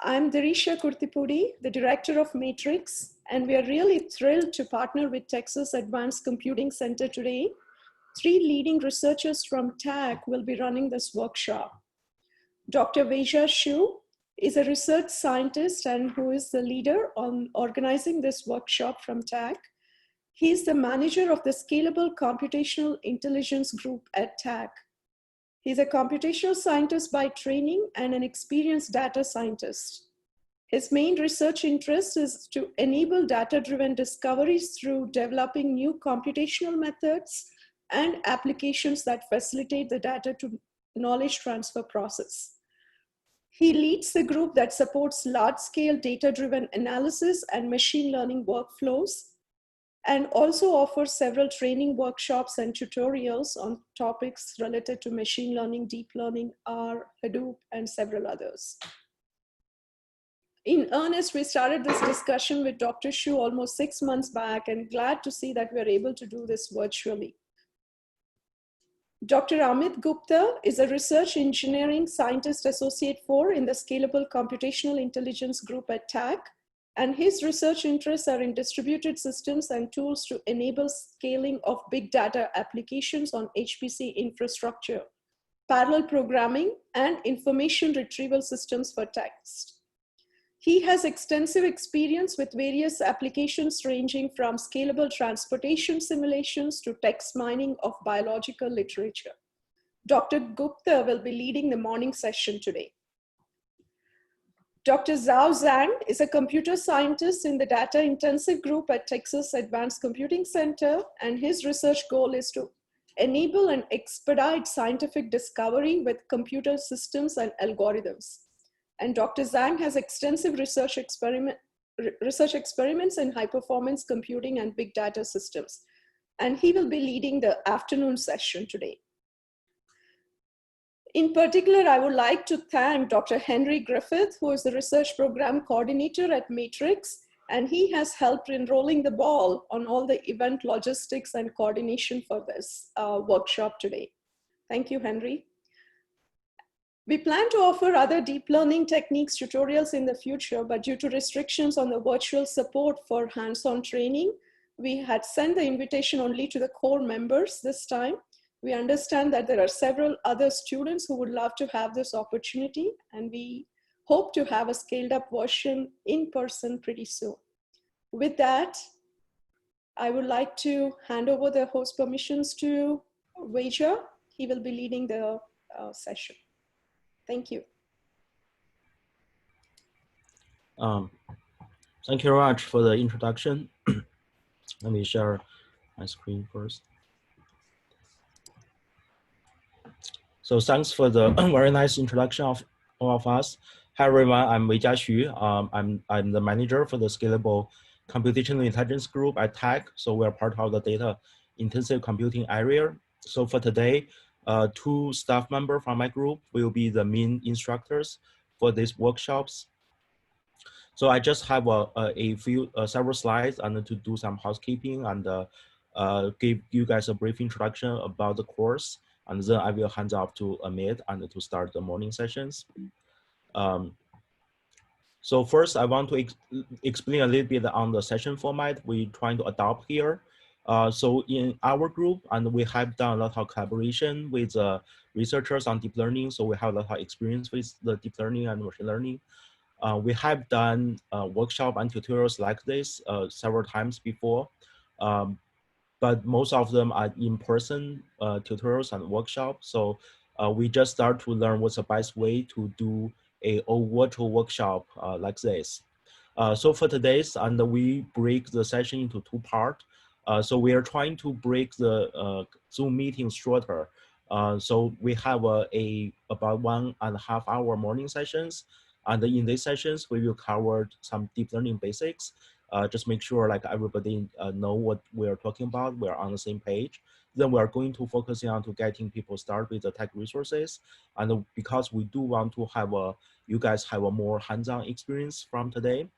I'm Dirisha Kurtipudi, the director of Matrix, and we are really thrilled to partner with Texas Advanced Computing Center today. 3 leading researchers from TACC will be running this workshop. Dr. Weijia Xu is a research scientist and who is the leader on organizing this workshop from TACC. He is the manager of the Scalable Computational Intelligence Group at TACC. He's a computational scientist by training and an experienced data scientist. His main research interest is to enable data-driven discoveries through developing new computational methods and applications that facilitate the data to knowledge transfer process. He leads the group that supports large-scale data-driven analysis and machine learning workflows, and also offers several training workshops and tutorials on topics related to machine learning, deep learning, R, Hadoop, and several others. In earnest, we started this discussion with Dr. Xu almost 6 months back, and glad to see that we're able to do this virtually. Dr. Amit Gupta is a research engineering scientist associate 4 in the Scalable Computational Intelligence Group at TACC, and his research interests are in distributed systems and tools to enable scaling of big data applications on HPC infrastructure, parallel programming, and information retrieval systems for text. He has extensive experience with various applications ranging from scalable transportation simulations to text mining of biological literature. Dr. Gupta will be leading the morning session today. Dr. Zhao Zhang is a computer scientist in the data-intensive group at Texas Advanced Computing Center, and his research goal is to enable and expedite scientific discovery with computer systems and algorithms. And Dr. Zhang has extensive research experiments in high-performance computing and big data systems, and he will be leading the afternoon session today. In particular, I would like to thank Dr. Henry Griffith, who is the research program coordinator at Matrix, and he has helped in rolling the ball on all the event logistics and coordination for this workshop today. Thank you, Henry. We plan to offer other deep learning techniques tutorials in the future, but due to restrictions on the virtual support for hands-on training, we had sent the invitation only to the core members this time. We understand that there are several other students who would love to have this opportunity, and we hope to have a scaled up version in person pretty soon. With that, I would like to hand over the host permissions to Weijia. He will be leading the session. Thank you. Thank you very much for the introduction. Let me share my screen first. So thanks for the very nice introduction of all of us. Hi everyone, I'm Weijia Xu. I'm the manager for the Scalable Computational Intelligence Group at TACC. So we're part of the data intensive computing area. So for today, 2 staff members from my group will be the main instructors for these workshops. So I just have several slides and to do some housekeeping and give you guys a brief introduction about the course. And then I will hand off to Amit and to start the morning sessions. So first, I want to explain a little bit on the session format we're trying to adopt here. So in our group, and we have done a lot of collaboration with researchers on deep learning. So we have a lot of experience with the deep learning and machine learning. We have done workshop and tutorials like this several times before. But most of them are in-person tutorials and workshops. So we just start to learn what's the best way to do a virtual workshop like this. So for today's, and we break the session into 2 parts. So we are trying to break the Zoom meetings shorter. So we have about 1.5 hour morning sessions. And in these sessions, we will cover some deep learning basics. Just make sure like everybody know what we are talking about. We are on the same page. Then we are going to focus on to getting people started with the tech resources. And because we do want to have you guys have a more hands-on experience from today.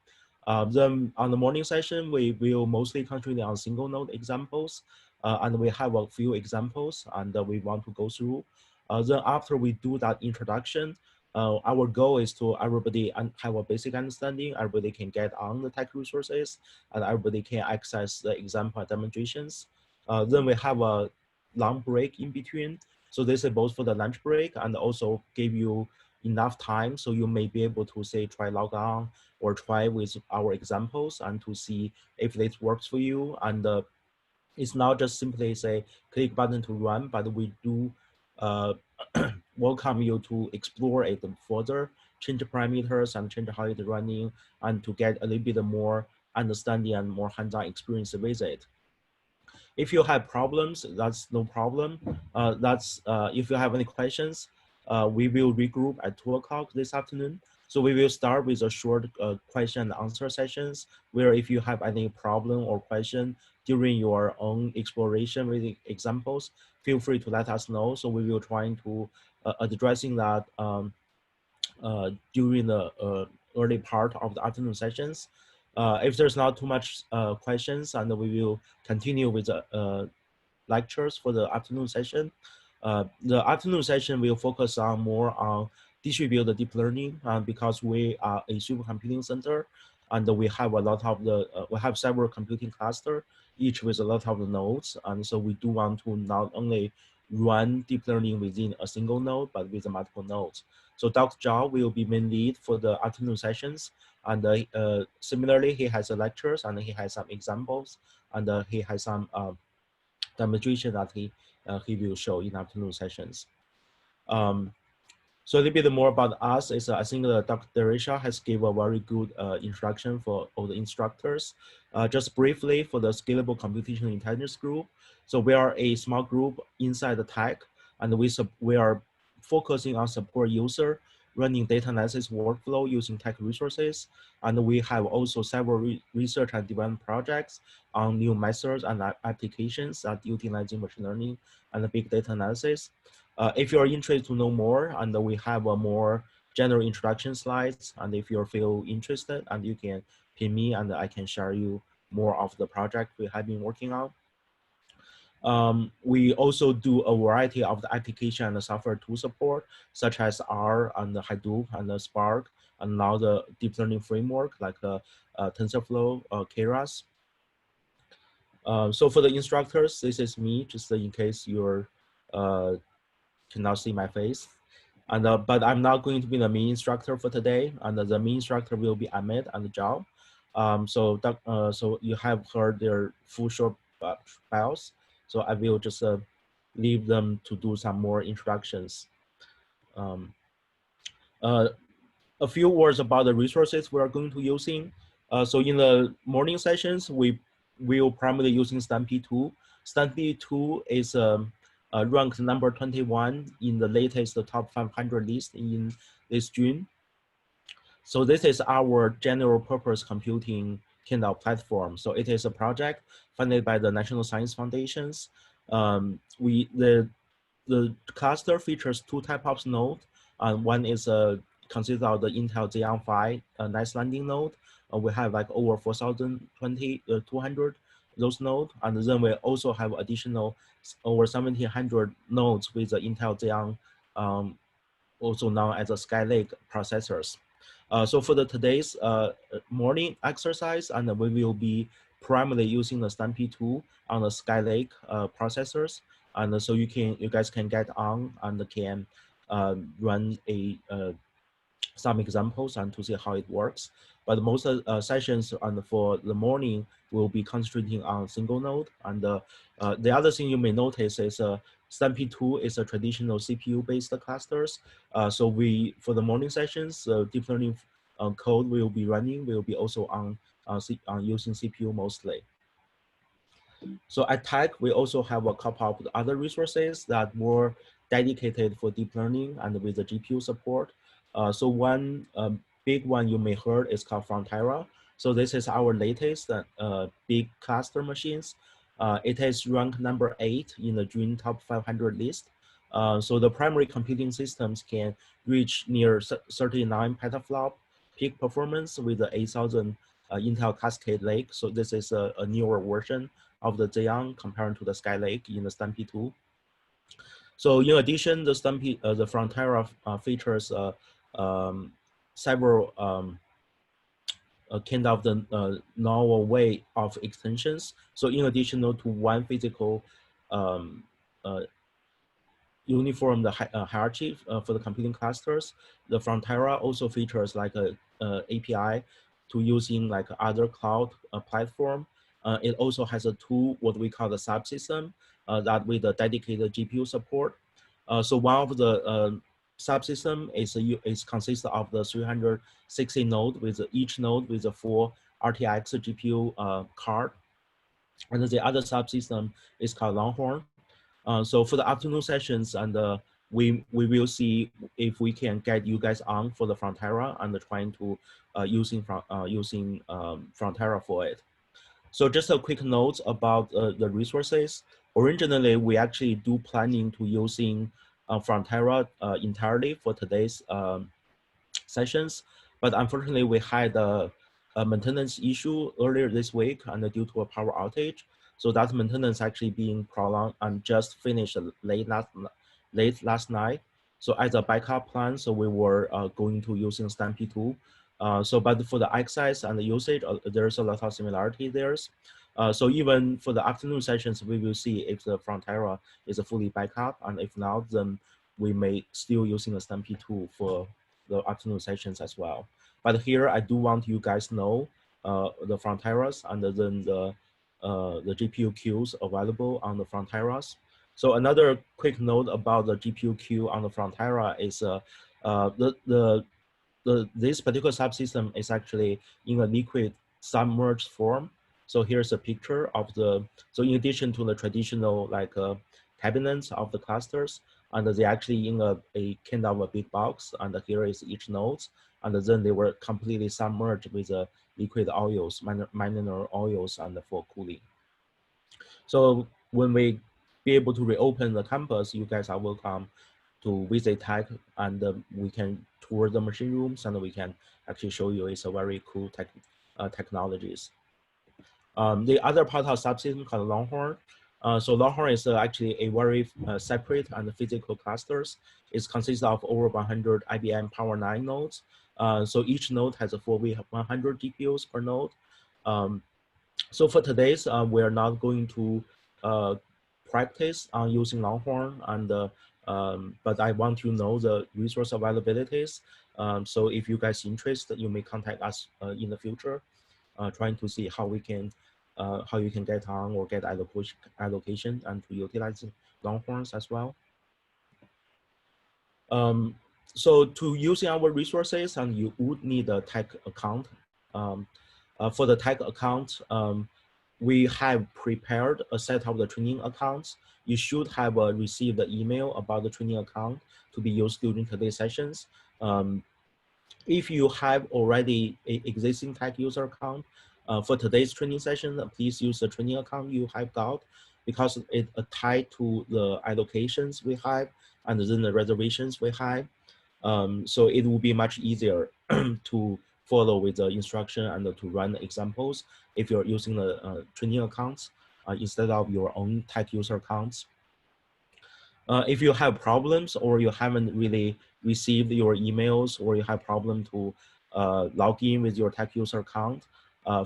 Then on the morning session, we will mostly concentrate on single node examples. And we have a few examples and we want to go through. Then after we do that introduction, our goal is to everybody have a basic understanding, everybody can get on the tech resources, and everybody can access the example and demonstrations. Then we have a long break in between. So this is both for the lunch break and also give you enough time so you may be able to say try log on or try with our examples and to see if this works for you. And it's not just simply say click button to run, but we do welcome you to explore it further, change the parameters and change how it's running, and to get a little bit more understanding and more hands-on experience with it. If you have problems, that's no problem. If you have any questions, we will regroup at 2 o'clock this afternoon. So we will start with a short question and answer sessions, where if you have any problem or question during your own exploration with examples, feel free to let us know. So we will try to addressing that during the early part of the afternoon sessions. If there's not too much questions, and we will continue with the lectures for the afternoon session. The afternoon session will focus on more on distributed deep learning because we are a supercomputing center, and we have a lot of the we have several computing clusters, each with a lot of the nodes, and so we do want to not only run deep learning within a single node, but with multiple nodes. So Dr. Zhao will be main lead for the afternoon sessions, and similarly, he has lectures and he has some examples, and he has some demonstration that he will show in afternoon sessions. So a little bit more about us is I think Dr. Derisha has given a very good introduction for all the instructors. Just briefly for the Scalable Computational Intelligence Group. So we are a small group inside the TACC, and we are focusing on support user running data analysis workflow using tech resources. And we have also several research and development projects on new methods and applications that utilizing machine learning and big data analysis. If you're interested to know more, and we have a more general introduction slides, and if you feel interested, and you can pin me and I can share you more of the project we have been working on. We also do a variety of the application and the software tool support, such as R and Hadoop and Spark, and now the deep learning framework like TensorFlow, Keras. So for the instructors, this is me, just in case you're cannot see my face. And but I'm not going to be the main instructor for today, and the main instructor will be Ahmed and Zhao. So you have heard their full short bios. So I will just leave them to do some more introductions. A few words about the resources we are going to using. So in the morning sessions, we will primarily using StampY2. StampY2 is ranked number 21 in the latest top 500 list in this June. So this is our general purpose computing kind of platform. So it is a project funded by the National Science Foundations. The cluster features two types of nodes. One is consists of the Intel Xeon Phi nice landing node. We have like over 4,200 those nodes, and then we also have additional over 1,700 nodes with the Intel Xeon, also known as the Skylake processors. So for today's morning exercise, and we will be primarily using the StampY2 on the Skylake processors, and so you guys can get on and can run some examples and to see how it works. But most sessions for the morning will be concentrating on single node. And the other thing you may notice is StampY2 is a traditional CPU-based clusters. So for the morning sessions, deep learning code will be running, will be also on using CPU mostly. So at TACC, we also have a couple of other resources that were dedicated for deep learning and with the GPU support. So one big one you may heard is called Frontera. So this is our latest big cluster machines. It is ranked number 8 in the June top 500 list. So the primary computing systems can reach near 39 petaflop peak performance with the 8,000 Intel Cascade Lake. So this is a newer version of the Xeon compared to the Skylake in the StampY2. So in addition, the Frontera features several kind of the novel way of extensions. So in addition to one physical uniform hierarchy for the computing clusters, the Frontera also features like a API to using like other cloud platform. It also has a tool, what we call the subsystem, that with a dedicated GPU support. So one of the subsystem is consists of the 360 node with each node with a 4 RTX GPU card. And the other subsystem is called Longhorn. So for the afternoon sessions, and we will see if we can get you guys on for the Frontera and trying to using Frontera for it. So just a quick note about the resources. Originally, we actually do planning to using Frontera entirely for today's sessions, but unfortunately we had a maintenance issue earlier this week and due to a power outage. So that maintenance actually being prolonged and just finished late last night. So as a backup plan, so we were going to using Stampy2. So but for the access and the usage, there's a lot of similarity there. So even for the afternoon sessions, we will see if the Frontera is a fully backup, and if not, then we may still using a Stampy2 for the afternoon sessions as well. But here I do want you guys know the Fronteras and then the GPU queues available on the Fronteras. So another quick note about the GPU queue on the Frontera is this particular subsystem is actually in a liquid submerged form. So here's a picture of the, so in addition to the traditional like cabinets of the clusters, and they actually in a kind of a big box, and here is each node, and then they were completely submerged with liquid oils, mineral oils, and for cooling. So when we be able to reopen the campus, you guys are welcome to visit TACC, and we can tour the machine rooms, and we can actually show you it's a very cool technologies. The other part of subsystem called Longhorn. So Longhorn is actually a very separate and physical clusters. It consists of over 100 IBM Power 9 nodes. So each node has a 100 GPUs per node. So for today's, we are not going to practice on using Longhorn, and but I want to know the resource availabilities. So if you guys interested, you may contact us in the future, trying to see how we can, how you can get on or get allocation and to utilize Longhorns as well. So to using our resources, and you would need a TACC account. For the TACC account, we have prepared a set of the training accounts. You should have received the email about the training account to be used during today's sessions. If you have already an existing TACC user account, for today's training session, please use the training account you have got, because it tied to the allocations we have and then the reservations we have. So it will be much easier to follow with the instruction and to run the examples if you're using the training accounts instead of your own TACC user accounts. If you have problems or you haven't really received your emails, or you have problem to log in with your TACC user account,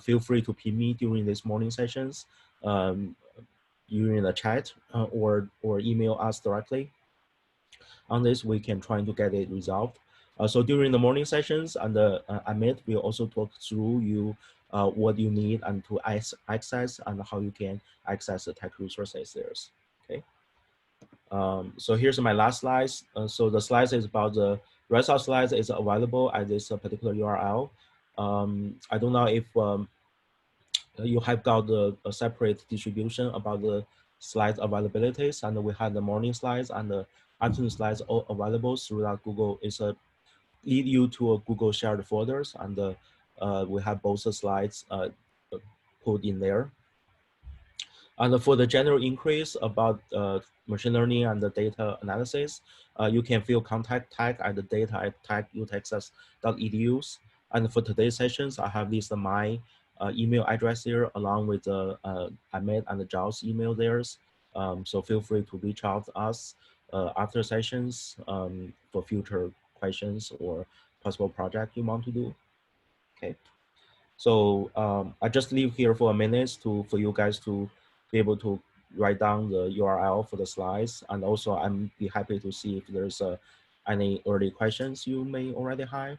feel free to ping me during these morning sessions, during the chat, or email us directly. On this, we can try to get it resolved. So during the morning sessions, and Amit will also talk through you what you need and to access, and how you can access the TACC resources there. Okay. So here's my last slides. So the slides is about the rest of slides is available at this particular URL. I don't know if you have got a separate distribution about the slide availabilities, and we have the morning slides and the afternoon slides all available through that Google. It's a lead you to a Google shared folders, and we have both the slides put in there. And for the general increase about machine learning and the data analysis, you can feel contact TACC at the data@taccutexas.edu. And for today's sessions, I have listed my email address here along with Ahmed and Zhao's email there. So feel free to reach out to us after sessions for future questions or possible project you want to do. Okay. So I just leave here for a minute for you guys to be able to write down the URL for the slides. And also I'm be happy to see if there's any early questions you may already have.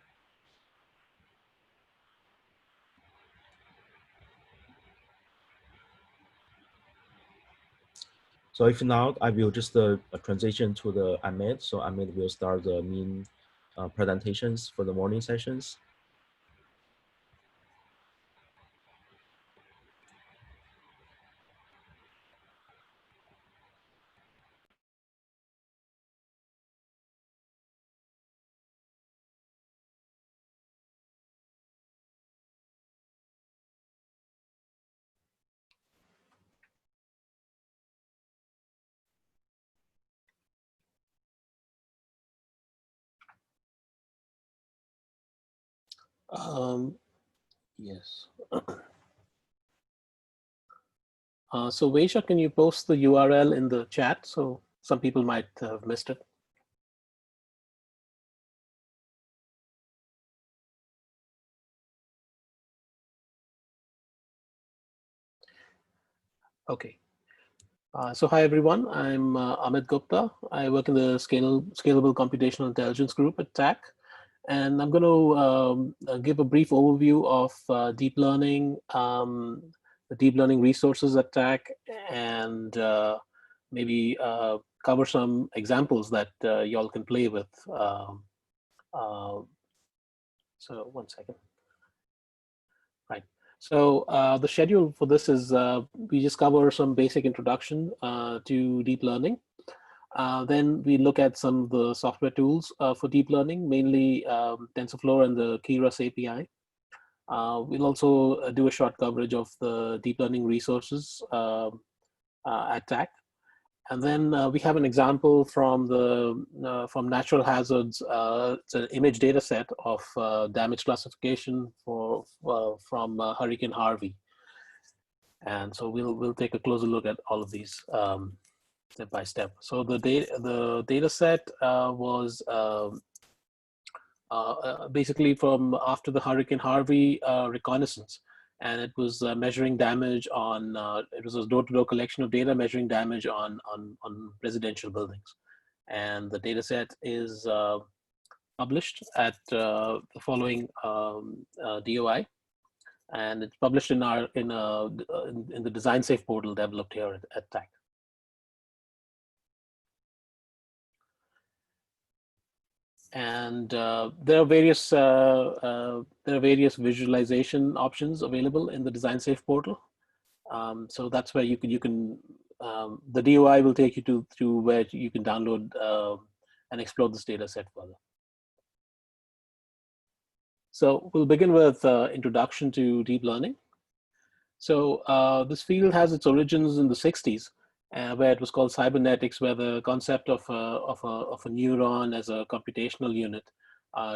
So if not, I will just transition to the Amit. So Amit will start the main presentations for the morning sessions. Yes. So Vaisha, can you post the URL in the chat so some people might have missed it? Okay. So hi everyone, I'm Amit Gupta. I work in the Scalable Computational Intelligence Group at TACC. And I'm going to give a brief overview of deep learning, the deep learning resources at TACC, and maybe cover some examples that y'all can play with. So one second. Right. So the schedule for this is we just cover some basic introduction to deep learning. Then we look at some of the software tools for deep learning, mainly TensorFlow and the Keras API. We'll also do a short coverage of the deep learning resources at TACC. And then we have an example from from natural hazards. It's an image data set of damage classification from Hurricane Harvey. And so we'll take a closer look at all of these step by step. So the data set was basically from after the Hurricane Harvey reconnaissance, and it was measuring damage on. It was a door-to-door collection of data measuring damage on residential buildings, and the data set is published at the following DOI, and it's published in the Design Safe portal developed here at TACC. And there are various visualization options available in the Design Safe portal. So that's where you can the DOI will take you to where you can download and explore this data set further. So we'll begin with introduction to deep learning. So this field has its origins in the 60s. Where it was called cybernetics, where the concept of a neuron as a computational unit,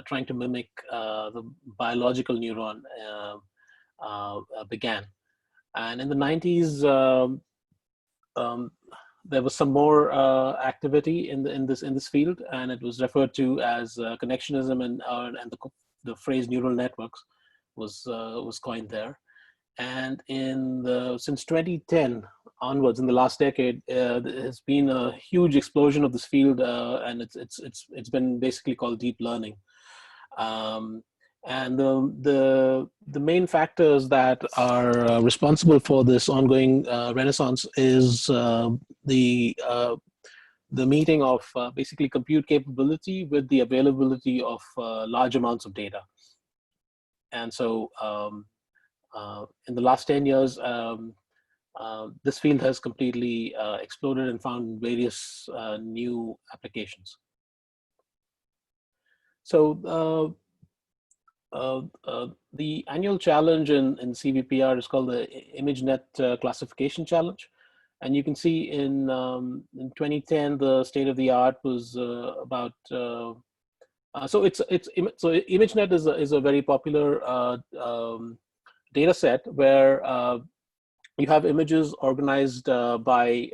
trying to mimic the biological neuron, began. And in the 90s, there was some more activity in this field, and it was referred to as connectionism, and the phrase neural networks was coined there. And since 2010 onwards, in the last decade, there has been a huge explosion of this field, and it's been basically called deep learning. And the main factors that are responsible for this ongoing renaissance is the meeting of basically compute capability with the availability of large amounts of data. And so in the last 10 years, this field has completely exploded and found various new applications. So the annual challenge in CVPR is called the ImageNet Classification Challenge. And you can see in 2010, the state of the art was about, so ImageNet is a very popular data set where you have images organized by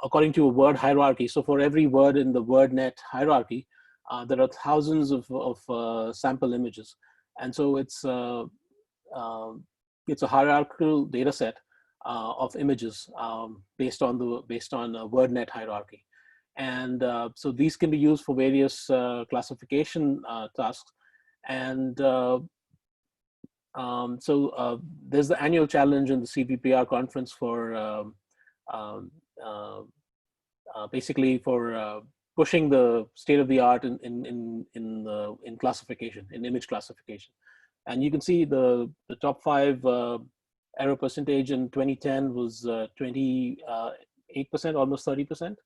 according to a word hierarchy. So for every word in the word net hierarchy, there are thousands of sample images. And so it's a hierarchical data set of images based on a word net hierarchy. And so these can be used for various classification tasks. And there's the annual challenge in the CVPR conference for basically for pushing the state of the art in classification, in image classification. And you can see the top 5 error percentage in 2010 was 28%, almost 30%.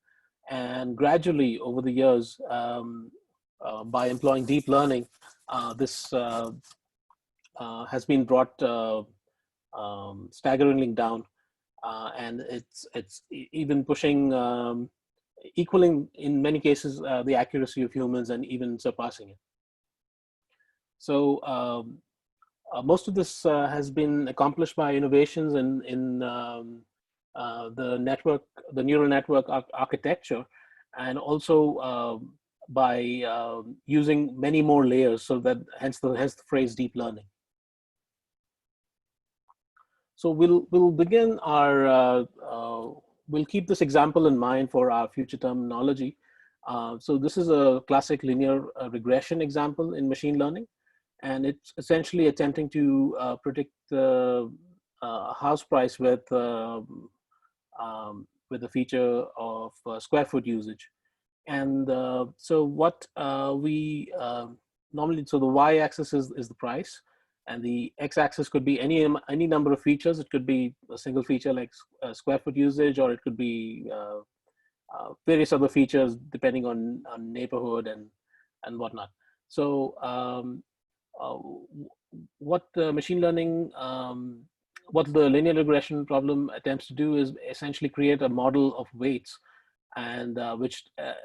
And gradually over the years, by employing deep learning, this has been brought staggeringly down, and it's even pushing, equaling in many cases the accuracy of humans and even surpassing it. So most of this has been accomplished by innovations in the neural network architecture, and also by using many more layers. So that hence the phrase deep learning. So we'll begin our we'll keep this example in mind for our future terminology. So this is a classic linear regression example in machine learning, and it's essentially attempting to predict the house price with a feature of square foot usage. And so what we normally, so the y-axis is the price, and the x-axis could be any number of features. It could be a single feature like square foot usage, or it could be various other features depending on neighborhood and whatnot. So what machine learning, what the linear regression problem attempts to do is essentially create a model of weights, and which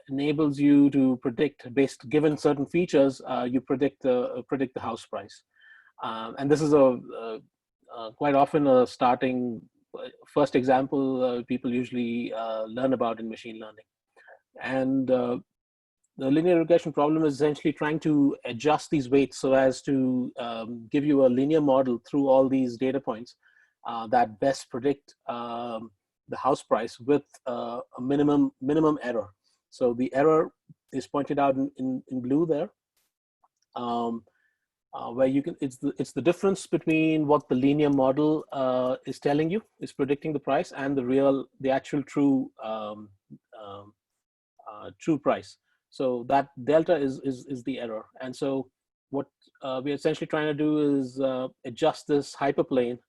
enables you to predict, based given certain features, you predict the house price. And this is quite often a first example people usually learn about in machine learning. And the linear regression problem is essentially trying to adjust these weights so as to give you a linear model through all these data points that best predict the house price with a minimum error. So the error is pointed out in blue there, where you can, it's the difference between what the linear model is telling you, is predicting the price, and the actual true true price. So that delta is the error. And so what we're essentially trying to do is adjust this hyperplane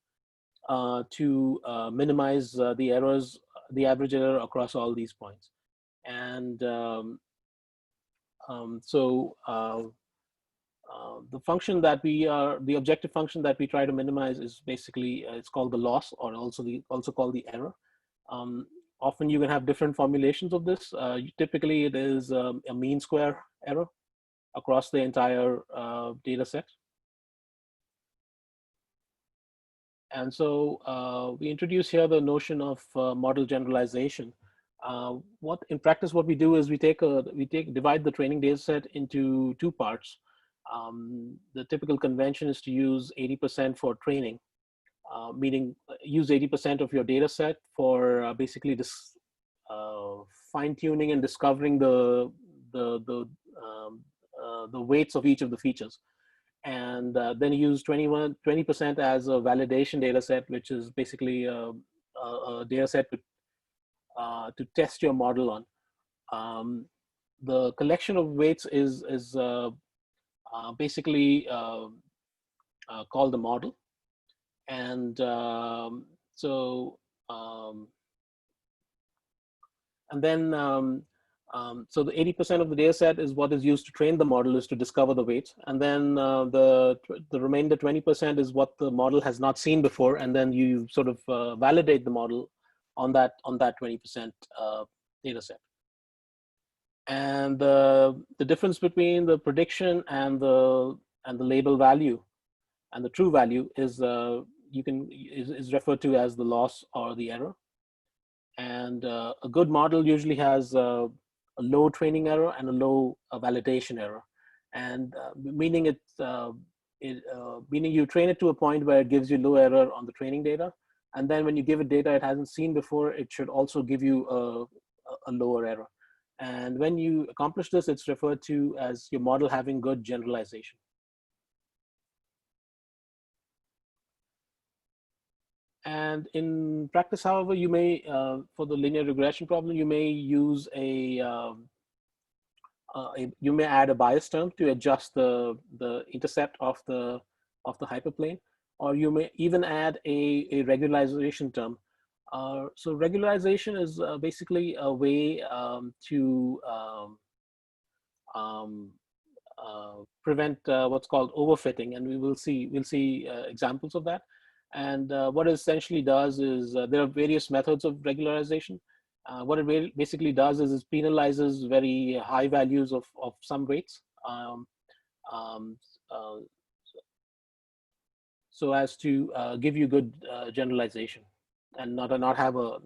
to minimize the errors, the average error across all these points. And the function that the objective function that we try to minimize is basically, it's called the loss, or also called the error. Often you can have different formulations of this. Typically it is a mean square error across the entire data set. And so we introduce here the notion of model generalization. In practice, what we do is we divide the training data set into 2 parts. The typical convention is to use 80% for training, meaning use 80% of your data set for basically this fine-tuning and discovering the weights of each of the features. And then use 20% as a validation data set, which is basically a data set to test your model on. The collection of weights is basically called the model. And and then so the 80% of the data set is what is used to train the model, is to discover the weights. And then the remainder 20% is what the model has not seen before. And then you sort of validate the model on that 20% data set. And the difference between the prediction and the label value and the true value is referred to as the loss or the error. And a good model usually has a low training error and a low validation error. And meaning meaning you train it to a point where it gives you low error on the training data. And then when you give it data it hasn't seen before, it should also give you a lower error. And when you accomplish this, it's referred to as your model having good generalization. And in practice, however, you may, for the linear regression problem, you may use you may add a bias term to adjust the intercept of the hyperplane, or you may even add a regularization term. So regularization is basically a way to prevent what's called overfitting, and we'll see examples of that. And what it essentially does is there are various methods of regularization. What it basically does is it penalizes very high values of some weights, so as to give you good generalization and not have a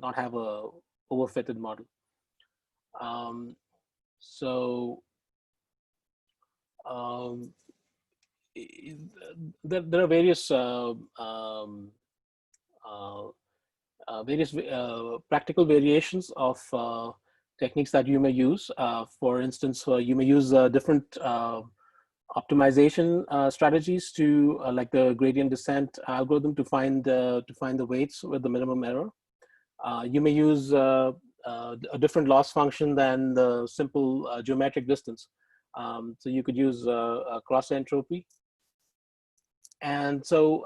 overfitted model. There are various practical variations of techniques that you may use. For instance, you may use different optimization strategies to like the gradient descent algorithm to find the weights with the minimum error. You may use a different loss function than the simple geometric distance. So you could use cross entropy. And so,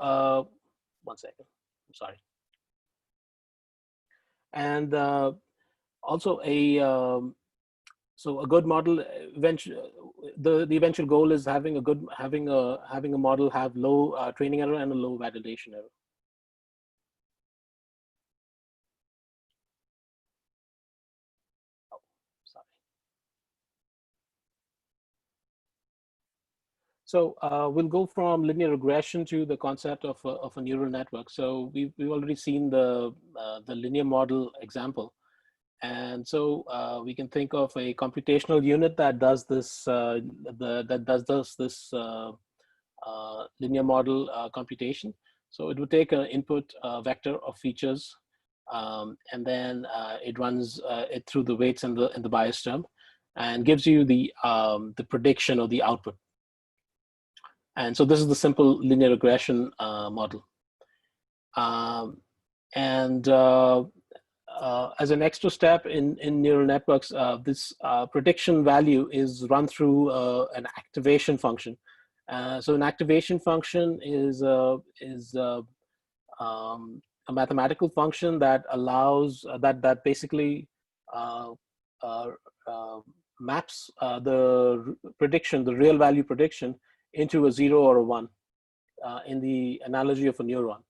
one second, I'm sorry. And also so a good model, the eventual goal is having a model have low training error and a low validation error. So we'll go from linear regression to the concept of a neural network. So we've already seen the linear model example, and so we can think of a computational unit that does this linear model computation. So it would take an input vector of features, and then it runs it through the weights and the bias term, and gives you the prediction or the output. And so this is the simple linear regression model. And as an extra step in neural networks, this prediction value is run through an activation function. So an activation function is a mathematical function that allows that basically maps the prediction, the real value prediction, into a 0 or a 1 in the analogy of a neuron.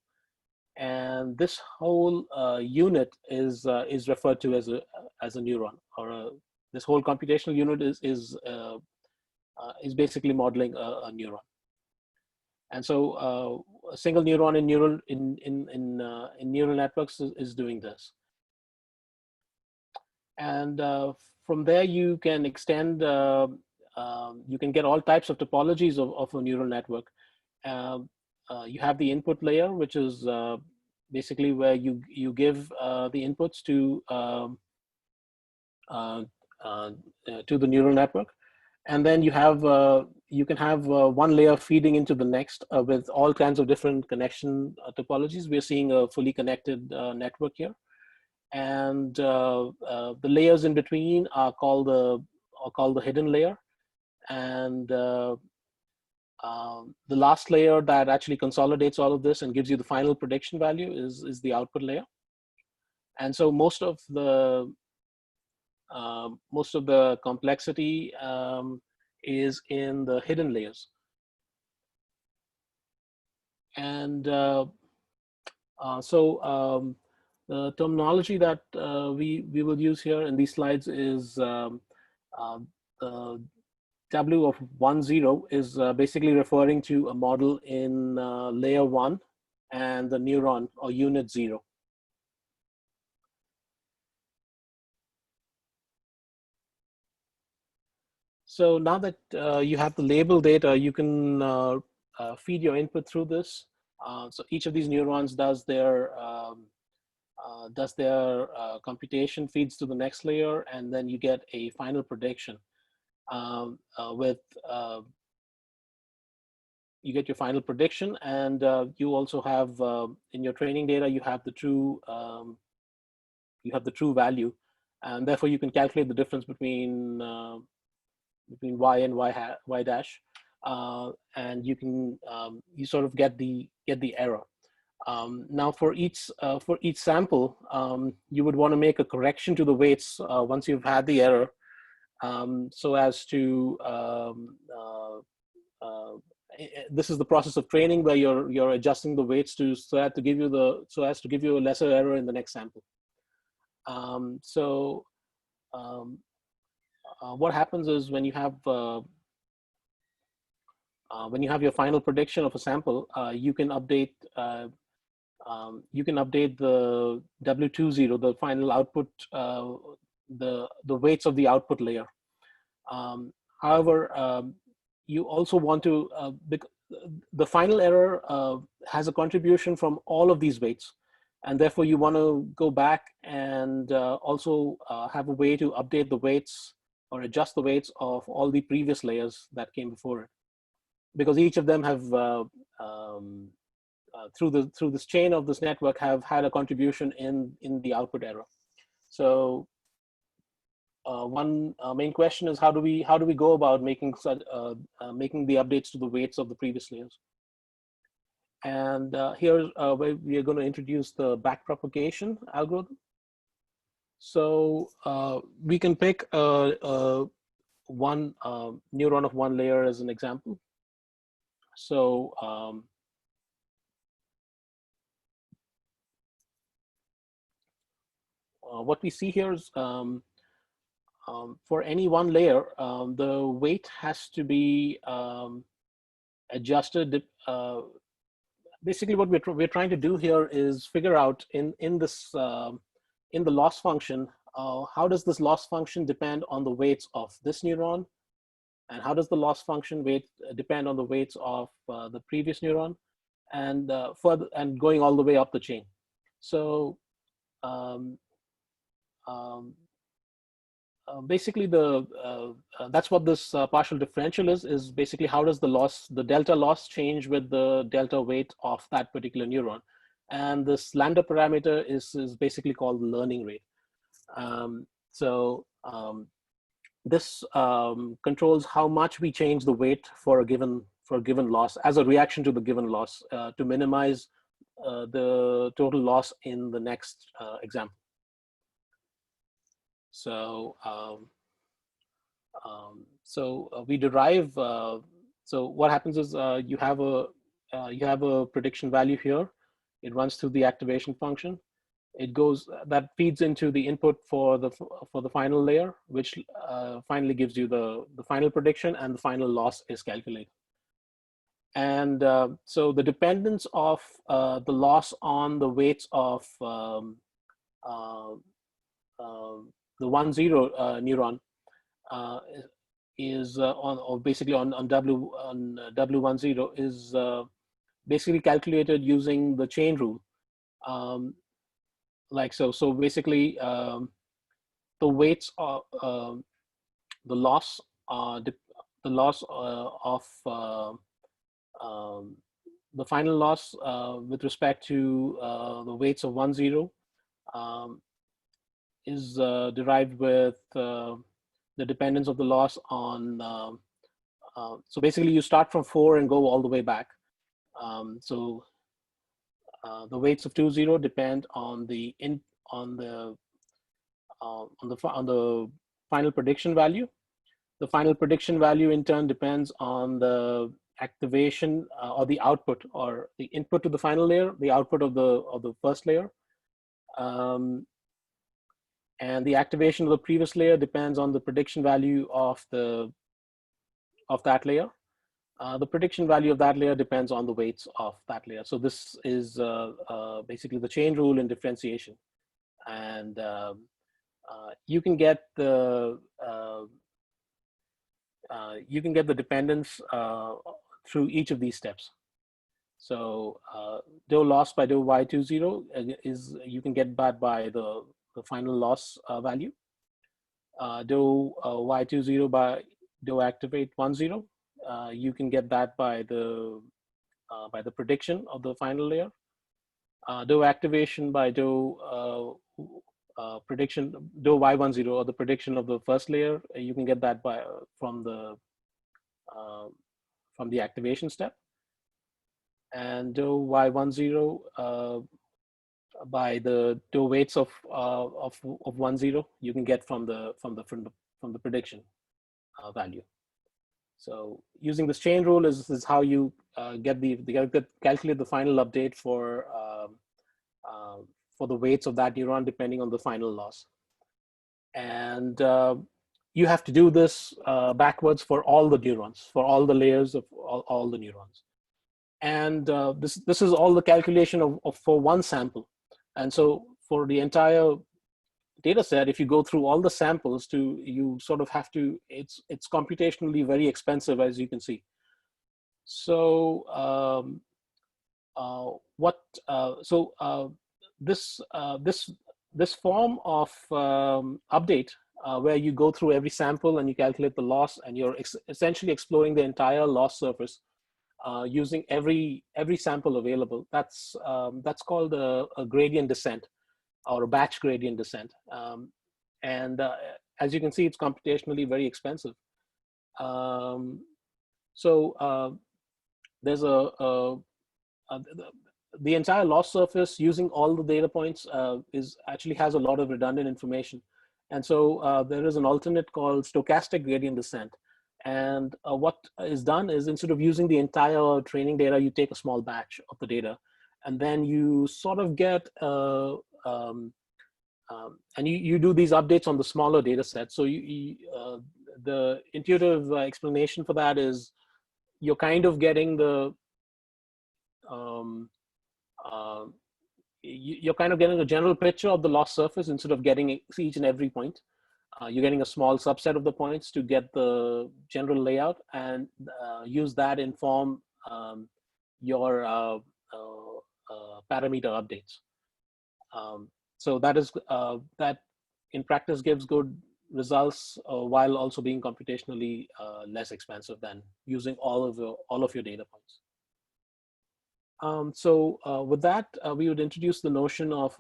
And this whole unit is referred to as a neuron, or this whole computational unit is basically modeling a neuron. And so a single neuron in neural networks is doing this. And from there you can extend. You can get all types of topologies of a neural network. You have the input layer, which is basically where you give the inputs to the neural network, and then you have you can have one layer feeding into the next with all kinds of different connection topologies. We're seeing a fully connected network here, and the layers in between are called the hidden layer. And the last layer that actually consolidates all of this and gives you the final prediction value is the output layer. And so most of the complexity is in the hidden layers. And so the terminology that we will use here in these slides is W of 1, 0 is basically referring to a model in layer 1 and the neuron or unit 0. So now that you have the label data, you can feed your input through this. So each of these neurons does their computation, feeds to the next layer, and then you get a final prediction with you get your final prediction, and you also have in your training data you have the true value, and therefore you can calculate the difference between y and y dash, and you can you sort of get the error. Now for each sample, you would want to make a correction to the weights once you've had the error, so as to this is the process of training where you're adjusting the weights so as to give you a lesser error in the next sample. What happens is when you have your final prediction of a sample, you can update the W20, the final output, the weights of the output layer. However, you also want to, the final error has a contribution from all of these weights, and therefore you want to go back and also have a way to update the weights or adjust the weights of all the previous layers that came before it, because each of them have through this chain of this network have had a contribution in the output error. So one main question is how do we go about making making the updates to the weights of the previous layers? And here where we are going to introduce the backpropagation algorithm. So we can pick one neuron of one layer as an example. So what we see here is for any one layer, the weight has to be adjusted. Basically, what we're trying to do here is figure out in the loss function, how does this loss function depend on the weights of this neuron, and how does the loss function weight depend on the weights of the previous neuron, and further and going all the way up the chain. So basically that's what this partial differential is basically how does the delta loss change with the delta weight of that particular neuron, and this lambda parameter is basically called the learning rate. This controls how much we change the weight for a given loss as a reaction to the given loss to minimize the total loss in the next example. So we derive. So what happens is you have a prediction value here. It runs through the activation function. It goes that feeds into the input for the final layer, which finally gives you the final prediction, and the final loss is calculated. And so the dependence of the loss on the weights of the 1, 0 neuron is basically on W10 is basically calculated using the chain rule, like so. So basically, the weights of the loss of the final loss with respect to the weights of 1, 0 is derived with the dependence of the loss on. So basically, you start from 4 and go all the way back. So the weights of 2, 0 depend on the final prediction value. The final prediction value in turn depends on the activation or the output or the input to the final layer, the output of the first layer. And the activation of the previous layer depends on the prediction value of that layer. The prediction value of that layer depends on the weights of that layer. So this is basically the chain rule in differentiation. And you can get the you can get the dependence through each of these steps. So dou loss by dou y20 is, you can get that by the final loss value. Dou y20 by dou activate 10, you can get that by the prediction of the final layer. Dou activation by dou prediction, dou y10, or the prediction of the first layer, you can get that by from the activation step. And dou y10 by the dou weights of 10, you can get from the prediction value. So using this chain rule is how you calculate the final update for the weights of that neuron depending on the final loss. And you have to do this backwards for all the neurons, for all the layers of all the neurons. And this is all the calculation for one sample. And so for the entire data set, if you go through all the samples, you sort of have to, it's computationally very expensive, as you can see. So this form of update, where you go through every sample and you calculate the loss, and you're essentially exploring the entire loss surface using every sample available. That's called a gradient descent, or a batch gradient descent. And as you can see, it's computationally very expensive. There's the entire loss surface using all the data points actually has a lot of redundant information. And so there is an alternate called stochastic gradient descent. And what is done is, instead of using the entire training data, you take a small batch of the data, and then you sort of get, and you do these updates on the smaller data set. So the intuitive explanation for that is, you're kind of getting you're kind of getting a general picture of the loss surface instead of getting each and every point. You're getting a small subset of the points to get the general layout, and use that inform your parameter updates. So that in practice gives good results while also being computationally less expensive than using all of your data points. With that, we would introduce the notion of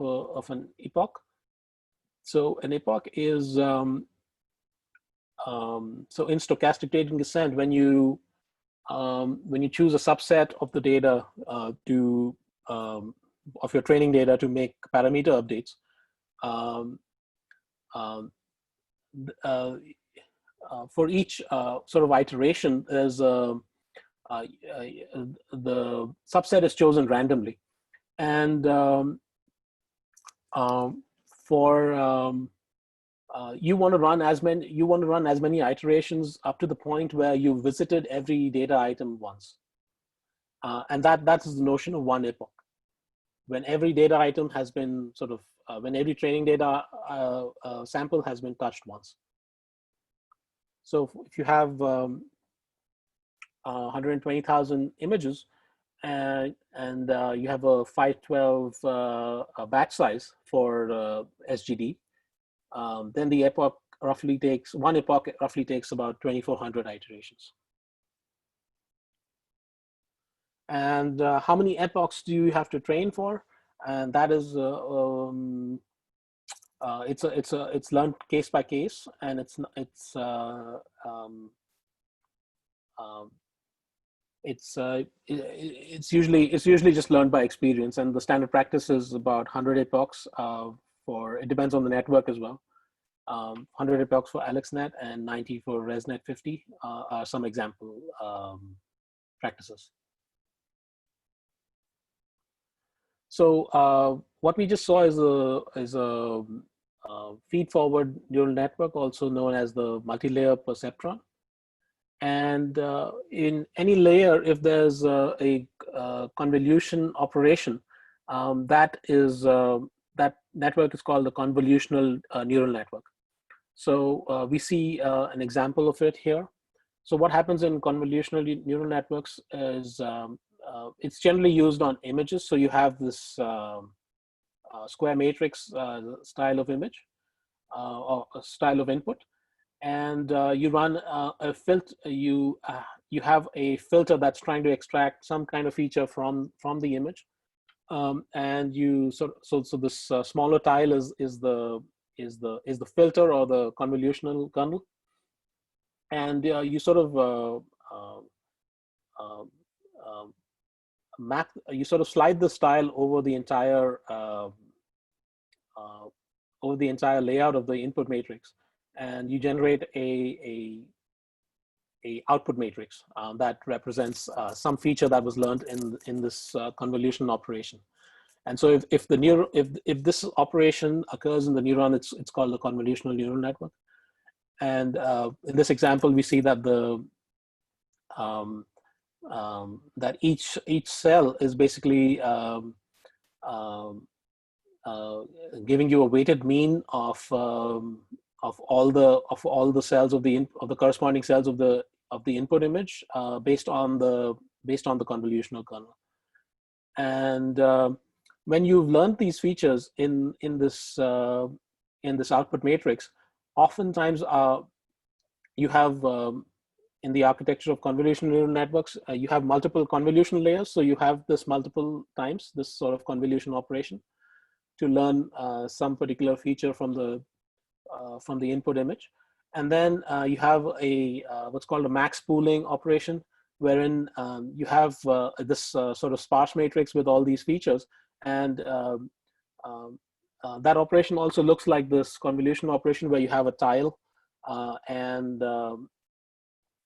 an epoch. So an epoch is, so in stochastic gradient descent, when you choose a subset of the data of your training data to make parameter updates, for each sort of iteration, there's the subset is chosen randomly, and you want to run as many iterations up to the point where you visited every data item once, and that is the notion of one epoch. When every data item has been sort of when every training data sample has been touched once. So if you have 120,000 images, and you have a 512 batch size for SGD, then the epoch roughly takes about 2,400 iterations. And how many epochs do you have to train for? And that is it's learned case by case, and it's usually just learned by experience. And the standard practice is about 100 epochs it depends on the network as well. 100 epochs for AlexNet and 90 for ResNet 50 are some example practices. So what we just saw is a feed-forward neural network, also known as the multi-layer perceptron. And in any layer, if there's a convolution operation, that network is called the convolutional neural network. So we see an example of it here. So what happens in convolutional neural networks is it's generally used on images. So you have this square matrix style of image or a style of input, and you run a filter. You have a filter that's trying to extract some kind of feature from the image, and you so this smaller tile is the filter or the convolutional kernel, and you sort of you sort of slide this tile over the entire layout of the input matrix, and you generate a output matrix that represents some feature that was learned in this convolution operation. And so if this operation occurs in the neuron, it's called a convolutional neural network. And in this example, we see that that each cell is basically giving you a weighted mean of all the cells of the corresponding cells of the input image based on the convolutional kernel. And when you've learned these features in this output matrix, oftentimes you have in the architecture of convolutional neural networks, you have multiple convolution layers. So you have this multiple times, this sort of convolution operation to learn some particular feature from the input image. And then you have a what's called a max pooling operation, wherein you have this sort of sparse matrix with all these features. And that operation also looks like this convolution operation, where you have a tile and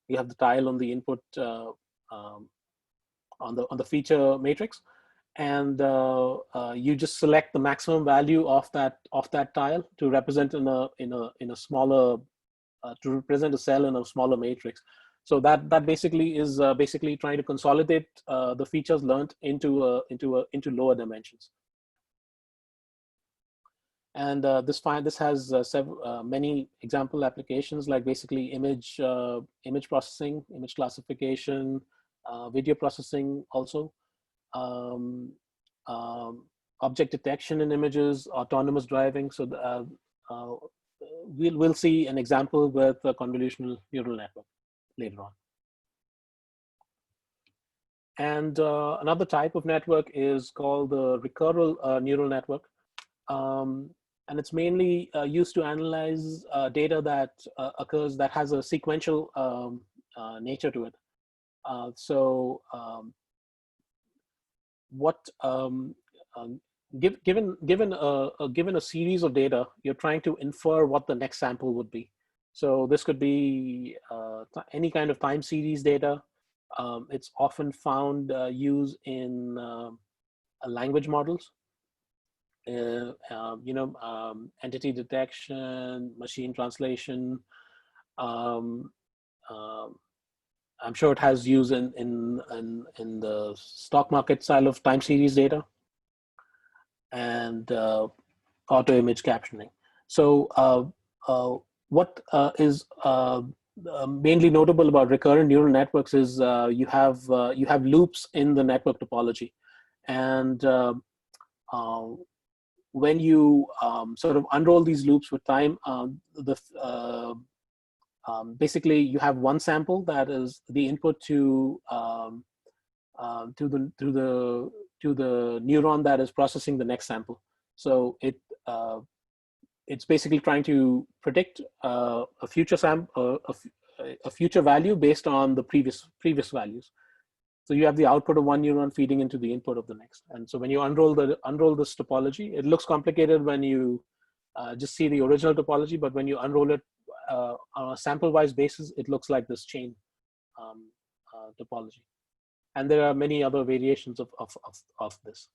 you have the tile on the input on the feature matrix, and you just select the maximum value of that tile to represent in a smaller to represent a cell in a smaller matrix. So that basically is basically trying to consolidate the features learned into lower dimensions. And this has many example applications, like basically image processing, image classification, video processing also, object detection in images, autonomous driving. So we'll see an example with a convolutional neural network later on. And another type of network is called the recurrent neural network. And it's mainly used to analyze data that occurs that has a sequential nature to it. Given a series of data, you're trying to infer what the next sample would be. So this could be any kind of time series data. It's often found used in language models. Entity detection, machine translation. I'm sure it has use in the stock market style of time series data, and auto image captioning. So what is mainly notable about recurrent neural networks is you have loops in the network topology, and when you sort of unroll these loops with time, basically you have one sample that is the input to the neuron that is processing the next sample. So it's basically trying to predict a future value based on the previous values. So you have the output of one neuron feeding into the input of the next. And so when you unroll this topology, it looks complicated when you just see the original topology, but when you unroll it on a sample-wise basis, it looks like this chain topology. And there are many other variations of this.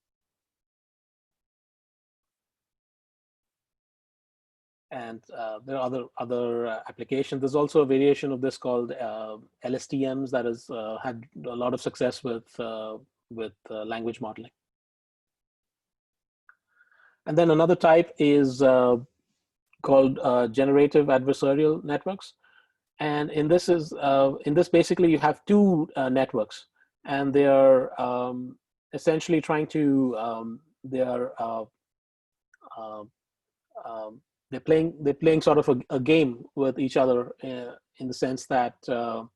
And there are other applications. There's also a variation of this called LSTMs that has had a lot of success with language modeling. And then another type is called generative adversarial networks. And in this basically you have two networks, and they are essentially trying to they're playing sort of a game with each other in the sense that so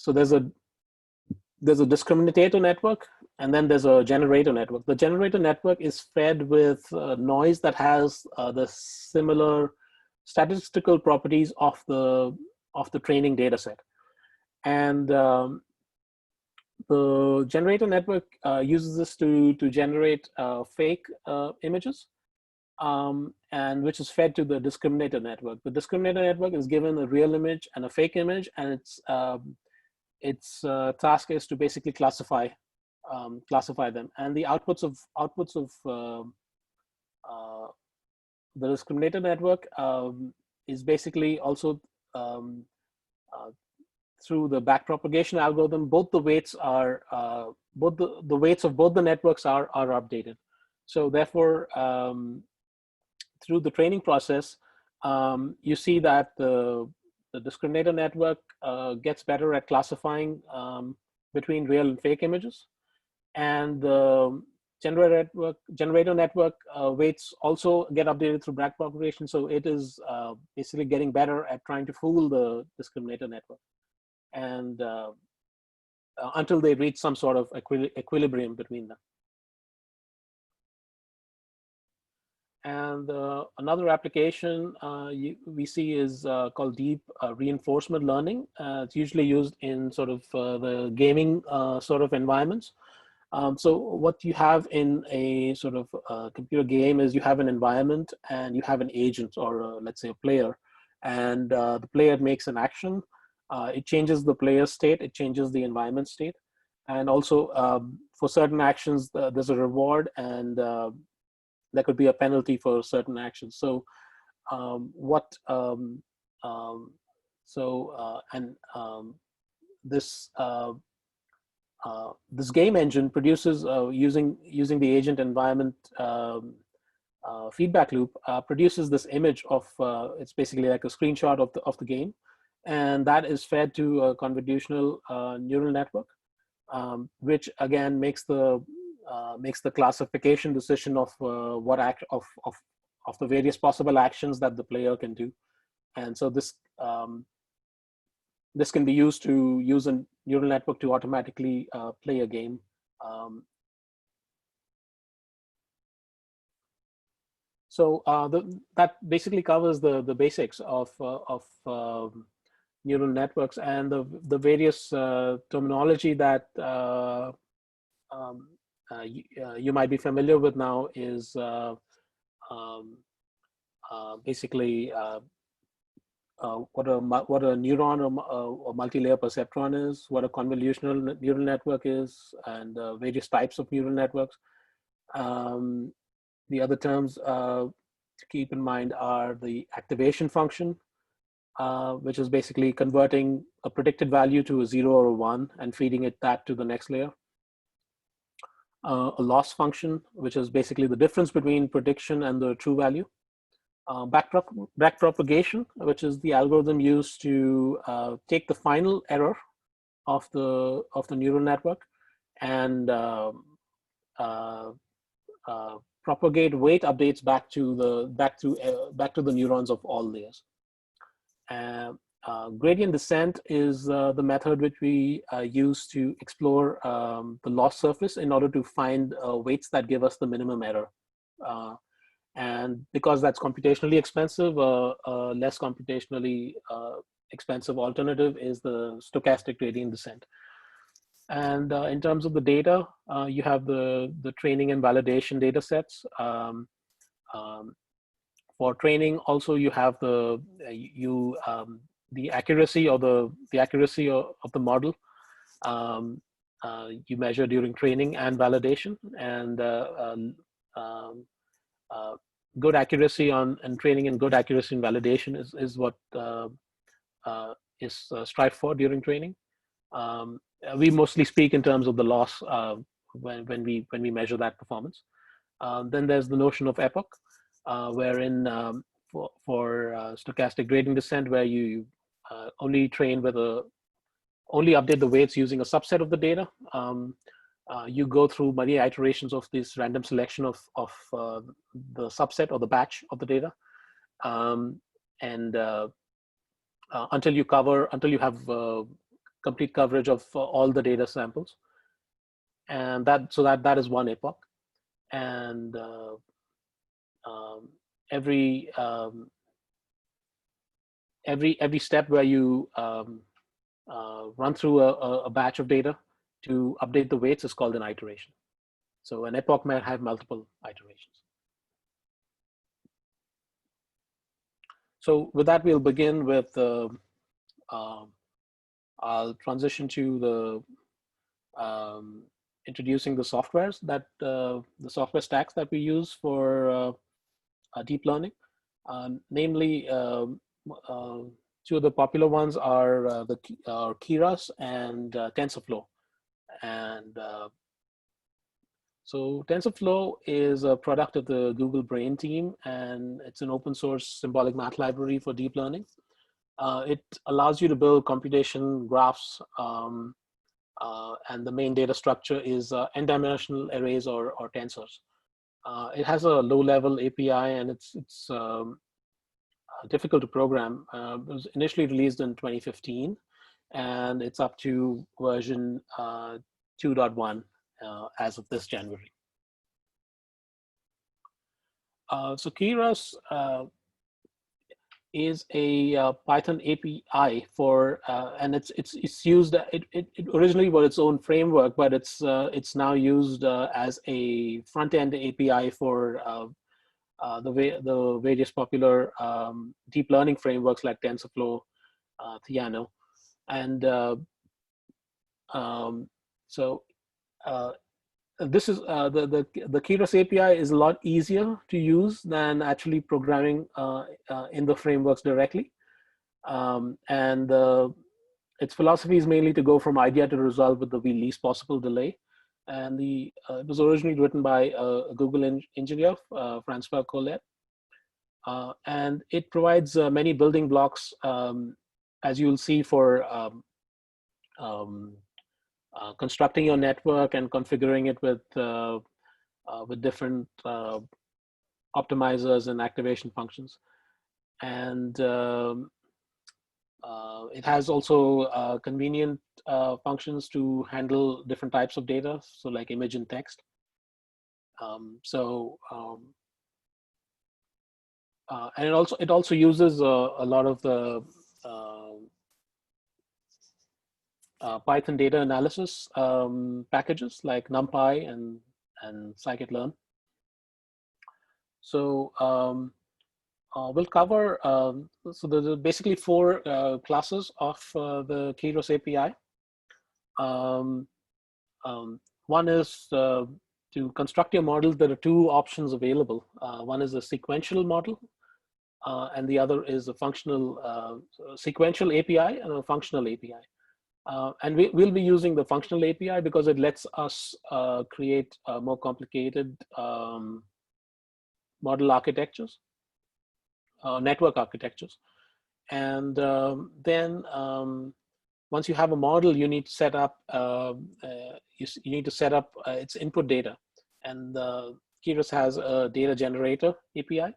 there's a discriminator network, and then there's a generator network. The generator network is fed with noise that has the similar statistical properties of the training data set. And the generator network uses this to generate fake images, and which is fed to the discriminator network. The discriminator network is given a real image and a fake image, and its task is to basically classify them. And the outputs of the discriminator network is basically also through the backpropagation algorithm. Both the weights are both the weights of both the networks are updated. So therefore, through the training process, you see that the discriminator network gets better at classifying between real and fake images, and the generator network weights also get updated through backpropagation. So it is basically getting better at trying to fool the discriminator network, and until they reach some sort of equilibrium between them. And another application we see is called deep reinforcement learning. It's usually used in sort of the gaming sort of environments. So what you have in a sort of computer game is you have an environment and you have an agent, or let's say a player, and the player makes an action. It changes the player's state, it changes the environment state. And also for certain actions, there's a reward, and there could be a penalty for certain actions. So this game engine produces using the agent environment feedback loop, produces this image of it's basically like a screenshot of the game, and that is fed to a convolutional neural network, which again makes the classification decision of what of the various possible actions that the player can do. And so this can be used to use a neural network to automatically play a game. So that basically covers the basics of neural networks, and the various terminology that you might be familiar with now is basically what a neuron or multi-layer perceptron is, what a convolutional neural network is, and various types of neural networks. The other terms to keep in mind are the activation function, which is basically converting a predicted value to a 0 or a 1 and feeding that to the next layer. A loss function, which is basically the difference between prediction and the true value. Backpropagation, which is the algorithm used to take the final error of the neural network and propagate weight updates back to the neurons of all layers. Gradient descent is the method which we use to explore the loss surface in order to find weights that give us the minimum error. And because that's computationally expensive, less computationally expensive alternative is the stochastic gradient descent. And in terms of the data, you have the training and validation data sets. For training, also you have the accuracy or the accuracy of the model you measure during training and validation, and good accuracy in training and good accuracy in validation is what is strived for during training. We mostly speak in terms of the loss when we measure that performance. Then there's the notion of epoch, wherein for stochastic gradient descent, where you only train with only update the weights using a subset of the data. You go through many iterations of this random selection of the subset or the batch of the data, until you have complete coverage of all the data samples, and that is one epoch. And every step where you run through a batch of data to update the weights is called an iteration. So an epoch may have multiple iterations. So with that, we'll begin with I'll transition to the introducing the softwares that the software stacks that we use for deep learning. Namely, two of the popular ones are Keras and TensorFlow. And so TensorFlow is a product of the Google Brain team, and it's an open source symbolic math library for deep learning. It allows you to build computation graphs, and the main data structure is n-dimensional arrays or tensors. It has a low-level API, and it's difficult to program. It was initially released in 2015, and it's up to version 2.1 as of this January. So Keras is a Python API for, and it's used. It originally was its own framework, but it's now used as a front-end API for the various popular deep learning frameworks like TensorFlow, Theano, and this is the Keras API is a lot easier to use than actually programming in the frameworks directly, and its philosophy is mainly to go from idea to result with the least possible delay. And it was originally written by a Google engineer, Francois Collet, and it provides many building blocks, as you'll see, for constructing your network and configuring it with different optimizers and activation functions. And it has also convenient functions to handle different types of data, so like image and text. And it also uses a lot of the Python data analysis packages like NumPy and scikit-learn. So we'll cover, so there's basically four classes of the Keras API. One is to construct your models. There are two options available. One is a sequential model, and the other is a functional sequential API and a functional API. And we'll be using the functional API because it lets us create more complicated model architectures, network architectures. And then once you have a model, you need to set up its input data. And Keras has a data generator API.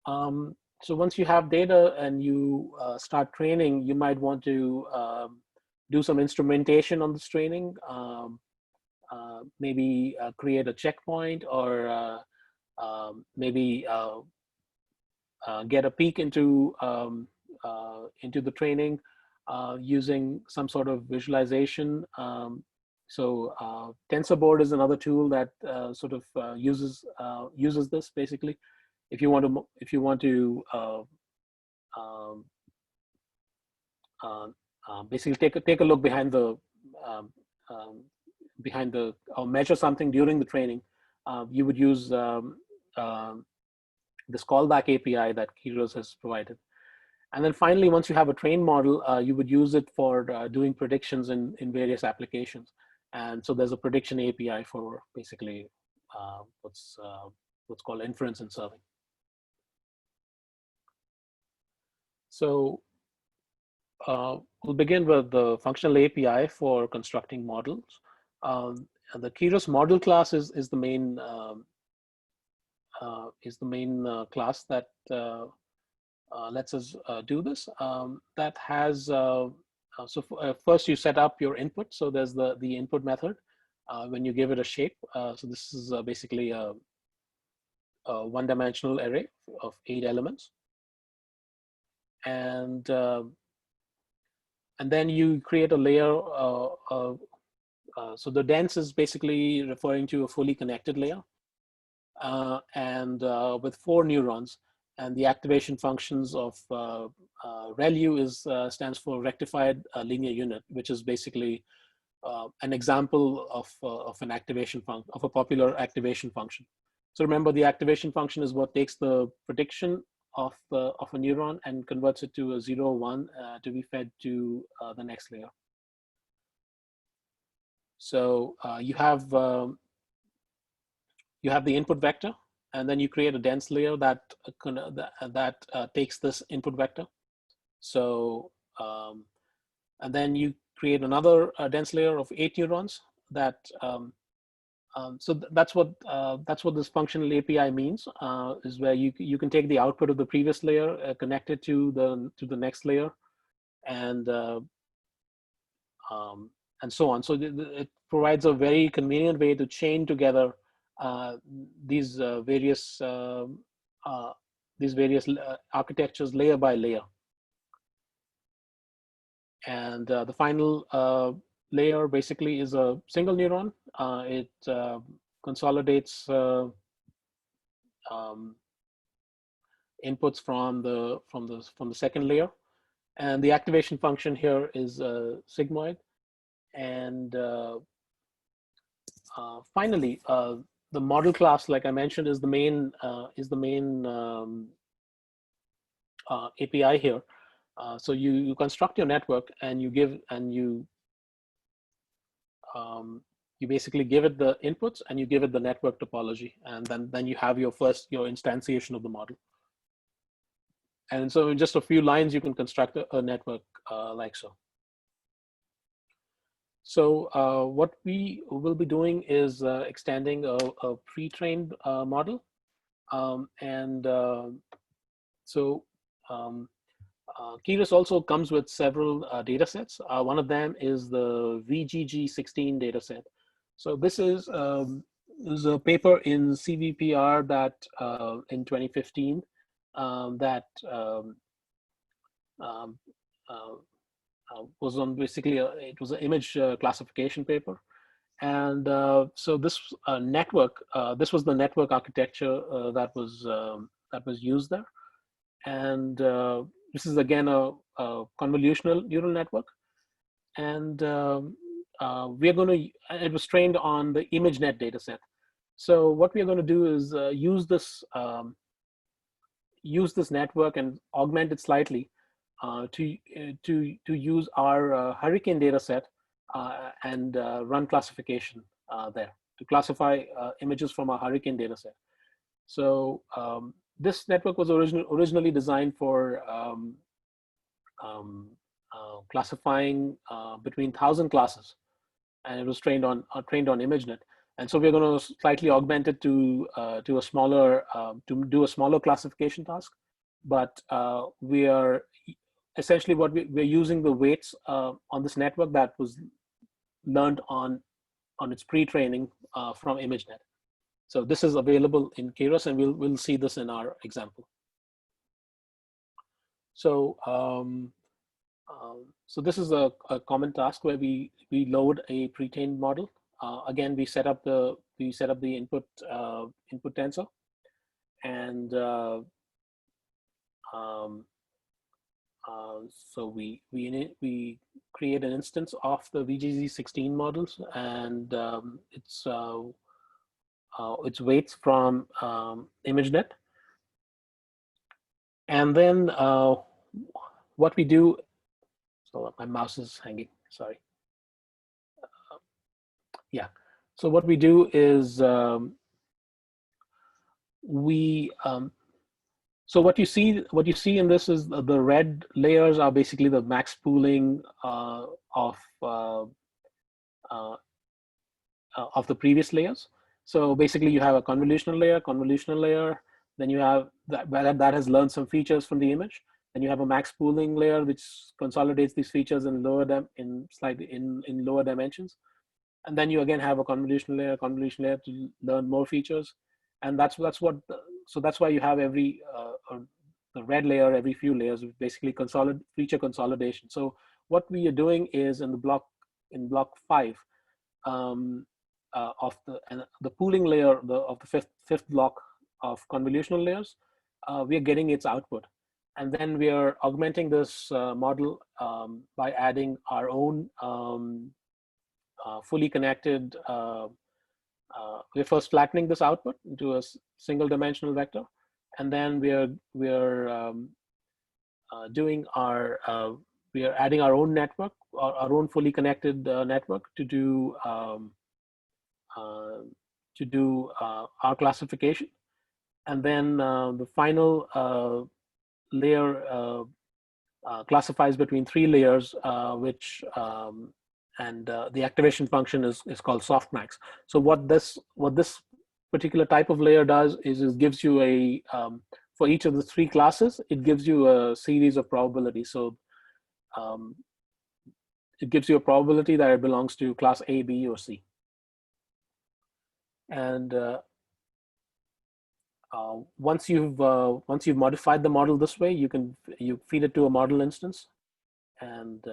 So once you have data and you start training, you might want to do some instrumentation on this training, maybe create a checkpoint, or maybe get a peek into the training using some sort of visualization. So TensorBoard is another tool that sort of uses this basically. If you want to basically take a look behind the or measure something during the training, you would use this callback API that Keras has provided. And then finally, once you have a trained model, you would use it for doing predictions in various applications. And so there's a prediction API for basically what's called inference and serving. So we'll begin with the functional API for constructing models. And the Keras model class is the main class that lets us do this. That has first you set up your input. So there's the input method when you give it a shape. So this is basically a one-dimensional array of 8 elements, and then you create a layer. So the dense is basically referring to a fully connected layer, and with 4 neurons. And the activation functions of ReLU stands for rectified linear unit, which is basically an example of an activation function, of a popular activation function. So remember, the activation function is what takes the prediction of a neuron and converts it to a 0 or 1 to be fed to the next layer. So you have the input vector, and then you create a dense layer that takes this input vector. So and then you create another dense layer of 8 neurons. That so that's what this functional API means. Is where you can take the output of the previous layer, connect it to the next layer, and so on. So it provides a very convenient way to chain together these various architectures layer by layer. And the final layer basically is a single neuron. It consolidates inputs from the second layer, and the activation function here is sigmoid. And finally, the model class, like I mentioned, is the main API here. So you construct your network, and you basically give it the inputs, and you give it the network topology, and then you have your instantiation of the model. And so in just a few lines, you can construct a network like so. So what we will be doing is extending a pre-trained model. Keras also comes with several data sets. One of them is the VGG16 data set. So this is a paper in CVPR that in 2015 that was on basically it was an image classification paper. And so this network, this was the network architecture that was used there. And this is again a convolutional neural network, and it was trained on the ImageNet data set. So what we are going to do is use this network and augment it slightly to use our Hurricane data set and run classification there to classify images from our Hurricane data set. So this network was originally designed for classifying between 1,000 classes, and it was trained on ImageNet. And so we're going to slightly augment it to do a smaller classification task. But we are essentially we're using the weights on this network that was learned on its pre-training from ImageNet. So this is available in Keras, and we'll see this in our example. So so this is a common task where we load a pre-trained model. Again, we set up the input tensor, and so we create an instance of the VGG16 models, and its weights from ImageNet. And then what we do, so my mouse is hanging, sorry. Yeah, so what we do is So what you see in this is the red layers are basically the max pooling of the previous layers. So basically you have a convolutional layer, then you have that has learned some features from the image. Then you have a max pooling layer, which consolidates these features and lower them in lower dimensions. And then you again have a convolutional layer to learn more features. And that's why you have the red layer every few layers, basically feature consolidation. So what we are doing is in block 5 of the pooling layer of the fifth block of convolutional layers, we are getting its output. And then we are augmenting this model by adding our own fully connected, we're first flattening this output into a single dimensional vector. And then we are adding our own network, our own fully connected network to do our classification. And then the final layer classifies between 3 layers, and the activation function is called softmax. So what this particular type of layer does is it gives you for each of the 3 classes, it gives you a series of probabilities. So it gives you a probability that it belongs to class A, B, or C. And once you've modified the model this way, you feed it to a model instance and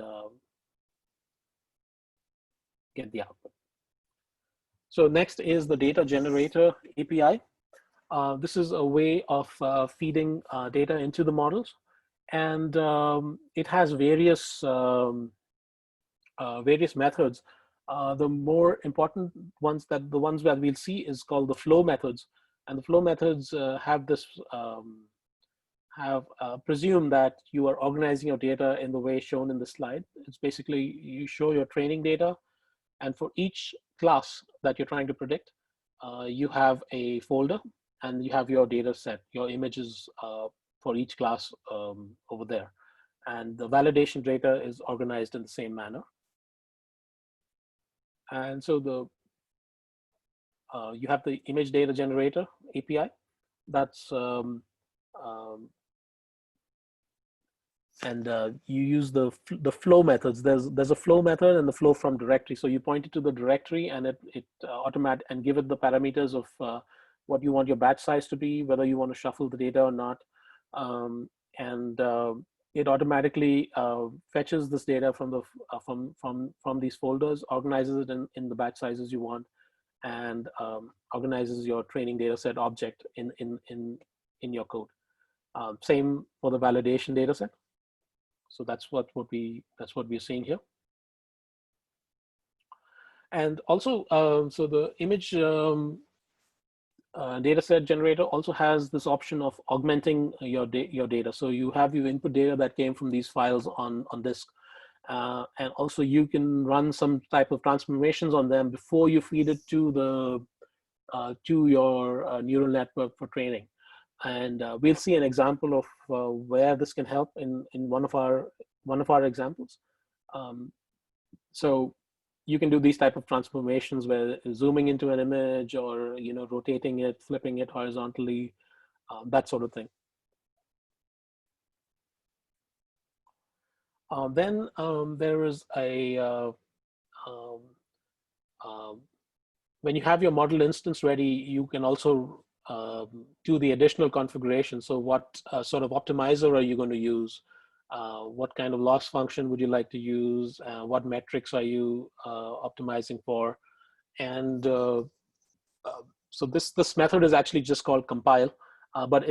get the output. So next is the data generator API. This is a way of feeding data into the models, and it has various methods. The more important ones that we'll see is called the flow methods, and the flow methods presume that you are organizing your data in the way shown in the slide. It's basically you show your training data, and for each class that you're trying to predict, you have a folder and you have your data set, your images for each class over there. And the validation data is organized in the same manner. And so you have the image data generator API. That's you use the flow methods. There's a flow method and the flow from directory. So you point it to the directory and it automatic and give it the parameters of what you want your batch size to be, whether you want to shuffle the data or not, and it automatically fetches this data from these folders, organizes it in the batch sizes you want, and organizes your training data set object in your code. Same for the validation data set. So that's what we're seeing here. And also, so the image data set generator also has this option of augmenting your data. So you have your input data that came from these files on disk. And also you can run some type of transformations on them before you feed it to your neural network for training. And we'll see an example of where this can help in one of our examples. So you can do these type of transformations where zooming into an image or rotating it, flipping it horizontally, that sort of thing. Then there is when you have your model instance ready, you can also do the additional configuration. So what sort of optimizer are you going to use? What kind of loss function would you like to use? What metrics are you optimizing for? And so this method is actually just called compile, but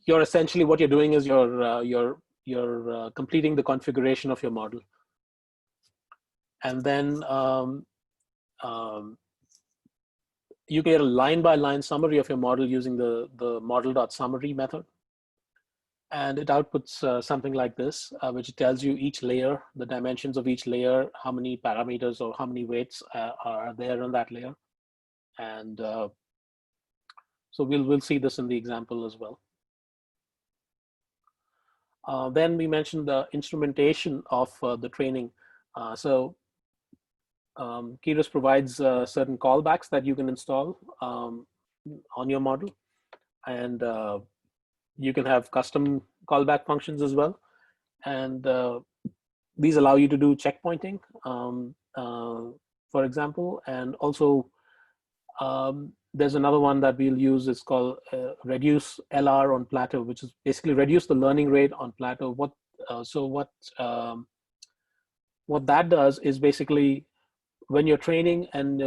you're essentially what you're doing is you're completing the configuration of your model, and then you get a line-by-line summary of your model using the model.summary method. And it outputs something like this, which tells you each layer, the dimensions of each layer, how many parameters or how many weights are there on that layer. And so we'll see this in the example as well. Then we mentioned the instrumentation of the training. Keras provides certain callbacks that you can install on your model, and you can have custom callback functions as well. And these allow you to do checkpointing, for example, and also there's another one that we'll use. It's called reduce LR on plateau, which is basically reduce the learning rate on plateau. What that does is basically when you're training and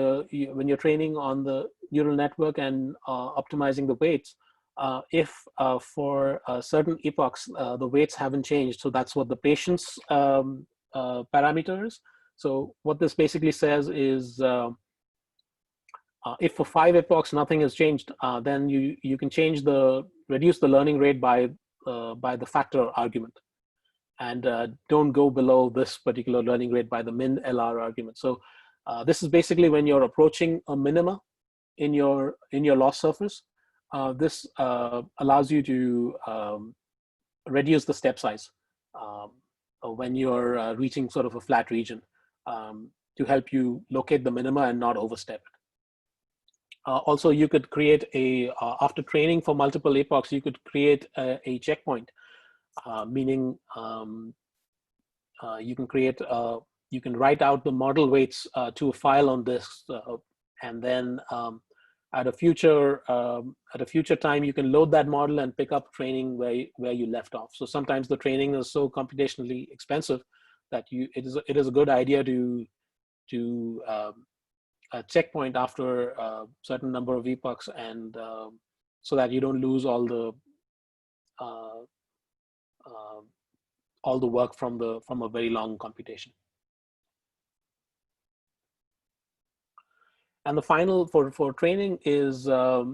when you're training on the neural network and optimizing the weights, if for certain epochs the weights haven't changed, so that's what the patient's parameter is. So what this basically says is if for 5 epochs nothing has changed, then you can reduce the learning rate by the factor argument, and don't go below this particular learning rate by the min LR argument. So this is basically when you're approaching a minima in your loss surface. This allows you to reduce the step size when you're reaching sort of a flat region, to help you locate the minima and not overstep it. Also, you could create after training for multiple epochs, you could create a checkpoint, meaning you can write out the model weights to a file on disk, and then at a future time, you can load that model and pick up training where you left off. So sometimes the training is so computationally expensive that it is a good idea to a checkpoint after a certain number of epochs, and so that you don't lose all the work from a very long computation. And the final for training is a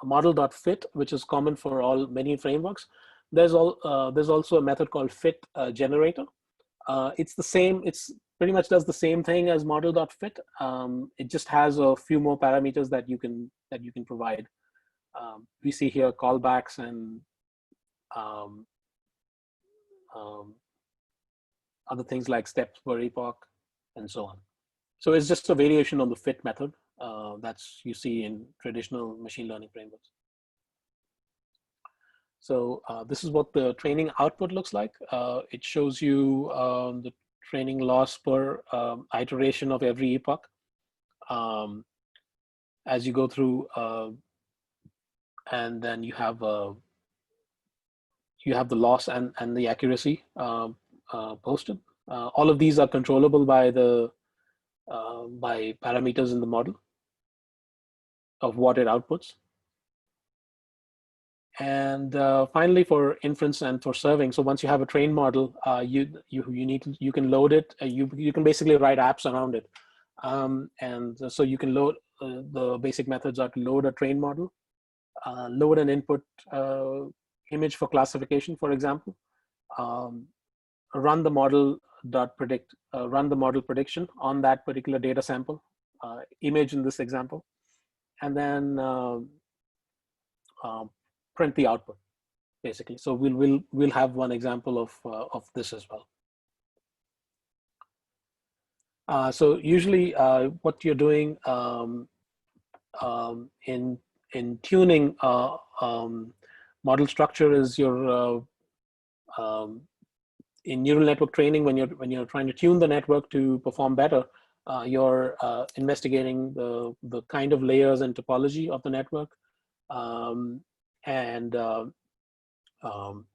model.fit, which is common for many frameworks. There's also a method called fit generator. It's the same. It's pretty much does the same thing as model.fit. It just has a few more parameters that you can provide. We see here callbacks and other things like steps per epoch and so on. So it's just a variation on the fit method that's you see in traditional machine learning frameworks. So this is what the training output looks like. It shows you the training loss per iteration of every epoch as you go through, and then you have the loss and the accuracy posted. All of these are controllable by parameters in the model of what it outputs. And finally, for inference and for serving, so once you have a trained model, you can load it. You can basically write apps around it, and so you can load the basic methods are to load a trained model, load an input image for classification, for example, run the model prediction on that particular data sample, image in this example, and then print the output, basically. So we'll have one example of this as well. So usually what you're doing in tuning model structure is you're in neural network training, when you're trying to tune the network to perform better, you're investigating the kind of layers and topology of the network. And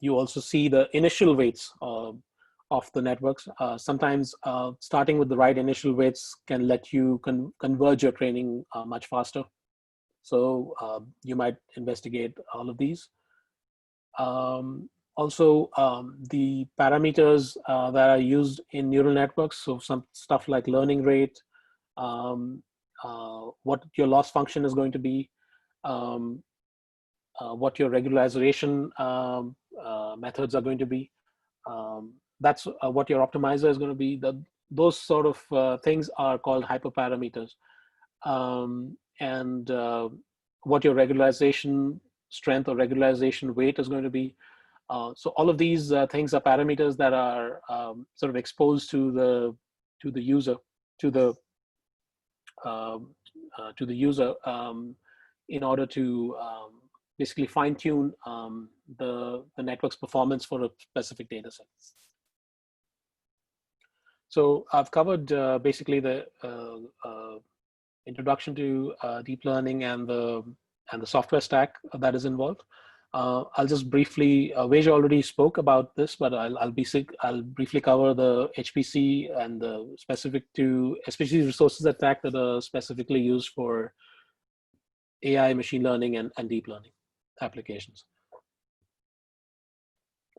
you also see the initial weights of the networks. Sometimes starting with the right initial weights can let you converge your training much faster. So you might investigate all of these. Also, the parameters that are used in neural networks, so some stuff like learning rate, what your loss function is going to be, what your regularization methods are going to be. That's what your optimizer is going to be. Those sort of things are called hyperparameters. And what your regularization strength or regularization weight is going to be. So all of these things are parameters that are sort of exposed to the user, to the user in order to basically fine tune the network's performance for a specific data set. So I've covered basically the introduction to deep learning and the software stack that is involved. I'll just briefly, Veja already spoke about this, but I'll briefly cover the HPC and the specific to, especially resources at TACC that are specifically used for AI, machine learning, and deep learning applications.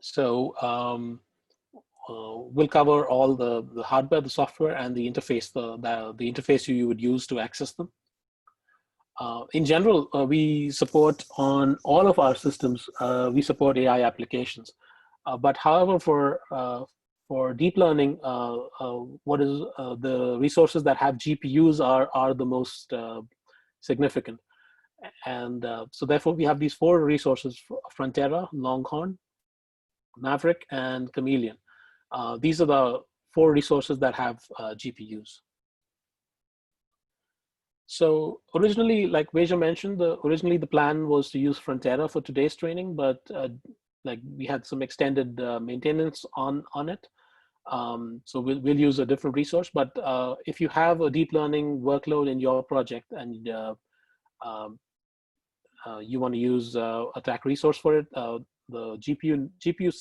So we'll cover all the hardware, the software, and the interface, the interface you would use to access them. In general, we support on all of our systems, we support AI applications. But however, for deep learning, what is the resources that have GPUs are the most significant. And so therefore, we have these 4 resources: Frontera, Longhorn, Maverick, and Chameleon. These are the 4 resources that have GPUs. So originally, like Veja mentioned, originally the plan was to use Frontera for today's training, but like we had some extended maintenance on it. So we'll use a different resource. But if you have a deep learning workload in your project and you want to use a TACC resource for it, the GPU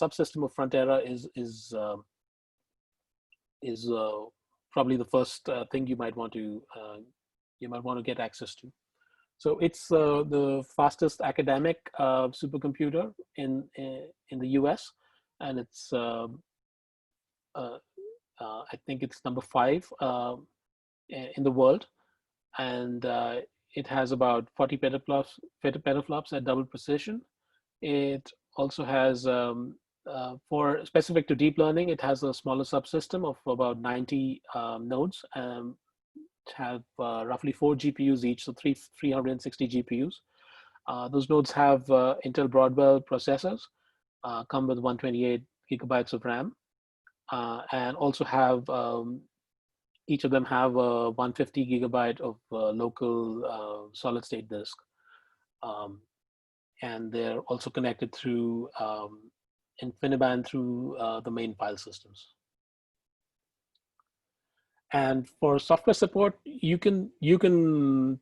subsystem of Frontera is probably the first thing you might want to get access to. So it's the fastest academic supercomputer in the US, and it's I think it's number 5 in the world, and it has about 40 petaflops at double precision. It also has, for specific to deep learning, it has a smaller subsystem of about 90 nodes. Have roughly 4 GPUs each, so 360 GPUs. Those nodes have Intel Broadwell processors, come with 128 gigabytes of RAM, and also have each of them have a 150 gigabyte of local solid state disk. And they're also connected through InfiniBand through the main file systems. And for software support, you can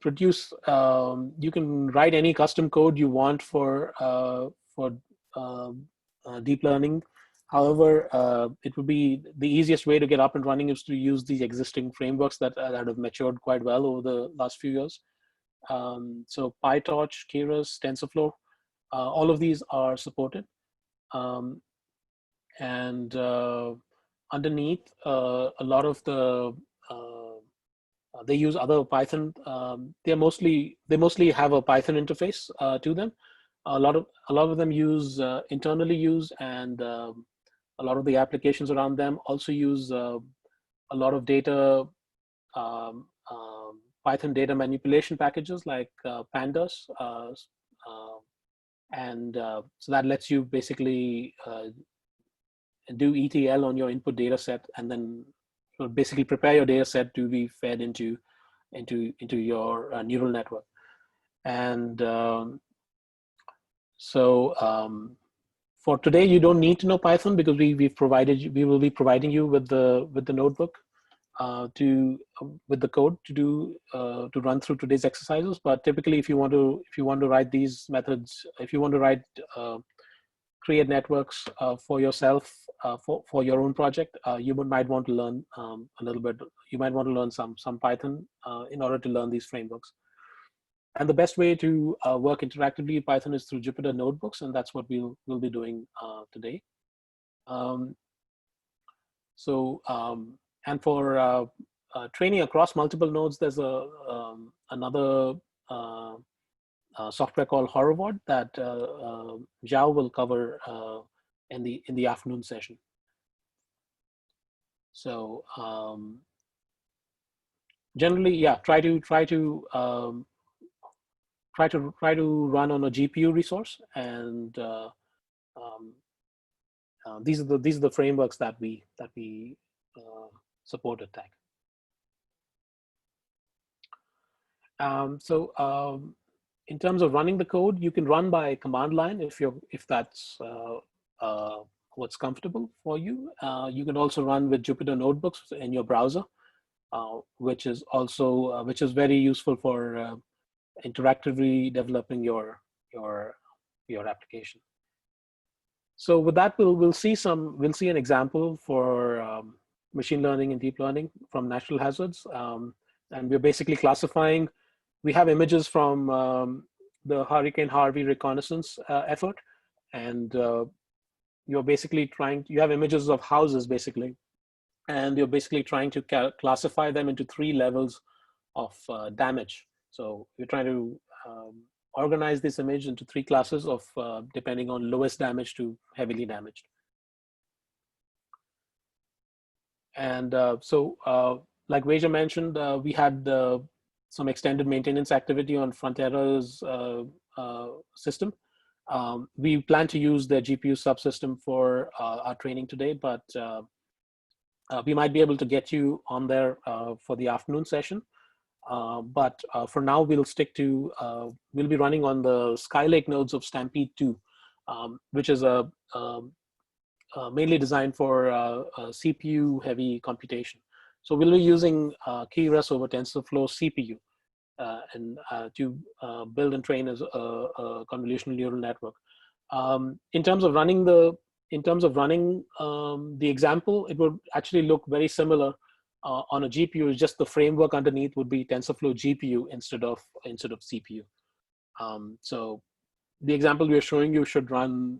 produce, you can write any custom code you want for deep learning. However, it would be the easiest way to get up and running is to use these existing frameworks that have matured quite well over the last few years. So PyTorch, Keras, TensorFlow, all of these are supported. And underneath, a lot of the they use other Python. They mostly have a Python interface to them. A lot of them use internally use, and a lot of the applications around them also use a lot of data Python data manipulation packages like pandas, and so that lets you basically do ETL on your input data set, and then basically prepare your data set to be fed into your neural network. And for today, you don't need to know Python, because we will be providing you with the notebook with the code to run through today's exercises. But typically, if you want to write these methods, if you want to write create networks for yourself for your own project, you might want to learn a little bit. You might want to learn some Python in order to learn these frameworks. And the best way to work interactively in Python is through Jupyter Notebooks, and that's what we'll be doing today. And for training across multiple nodes, there's another software called Horovod that Zhao will cover in the afternoon session. So generally, yeah, try to run on a GPU resource, and these are the frameworks that we support at TACC. In terms of running the code, you can run by command line if that's what's comfortable for you. You can also run with Jupyter notebooks in your browser, which is very useful for interactively developing your application. So with that, we'll see an example for machine learning and deep learning from natural hazards, and we're basically classifying. We have images from the Hurricane Harvey reconnaissance effort, and you have images of houses basically, and you're basically trying to classify them into 3 levels of damage. So you're trying to organize this image into 3 classes of depending on lowest damage to heavily damaged. And like Veja mentioned, we had some extended maintenance activity on Frontera's system. We plan to use the GPU subsystem for our training today, but we might be able to get you on there for the afternoon session. But for now, we'll stick to, we'll be running on the Skylake nodes of Stampede 2, which is mainly designed for CPU heavy computation. So we'll be using Keras over TensorFlow CPU to build and train as a convolutional neural network. In terms of running the example, it would actually look very similar on a GPU. Just the framework underneath would be TensorFlow GPU instead of CPU. So the example we are showing you should run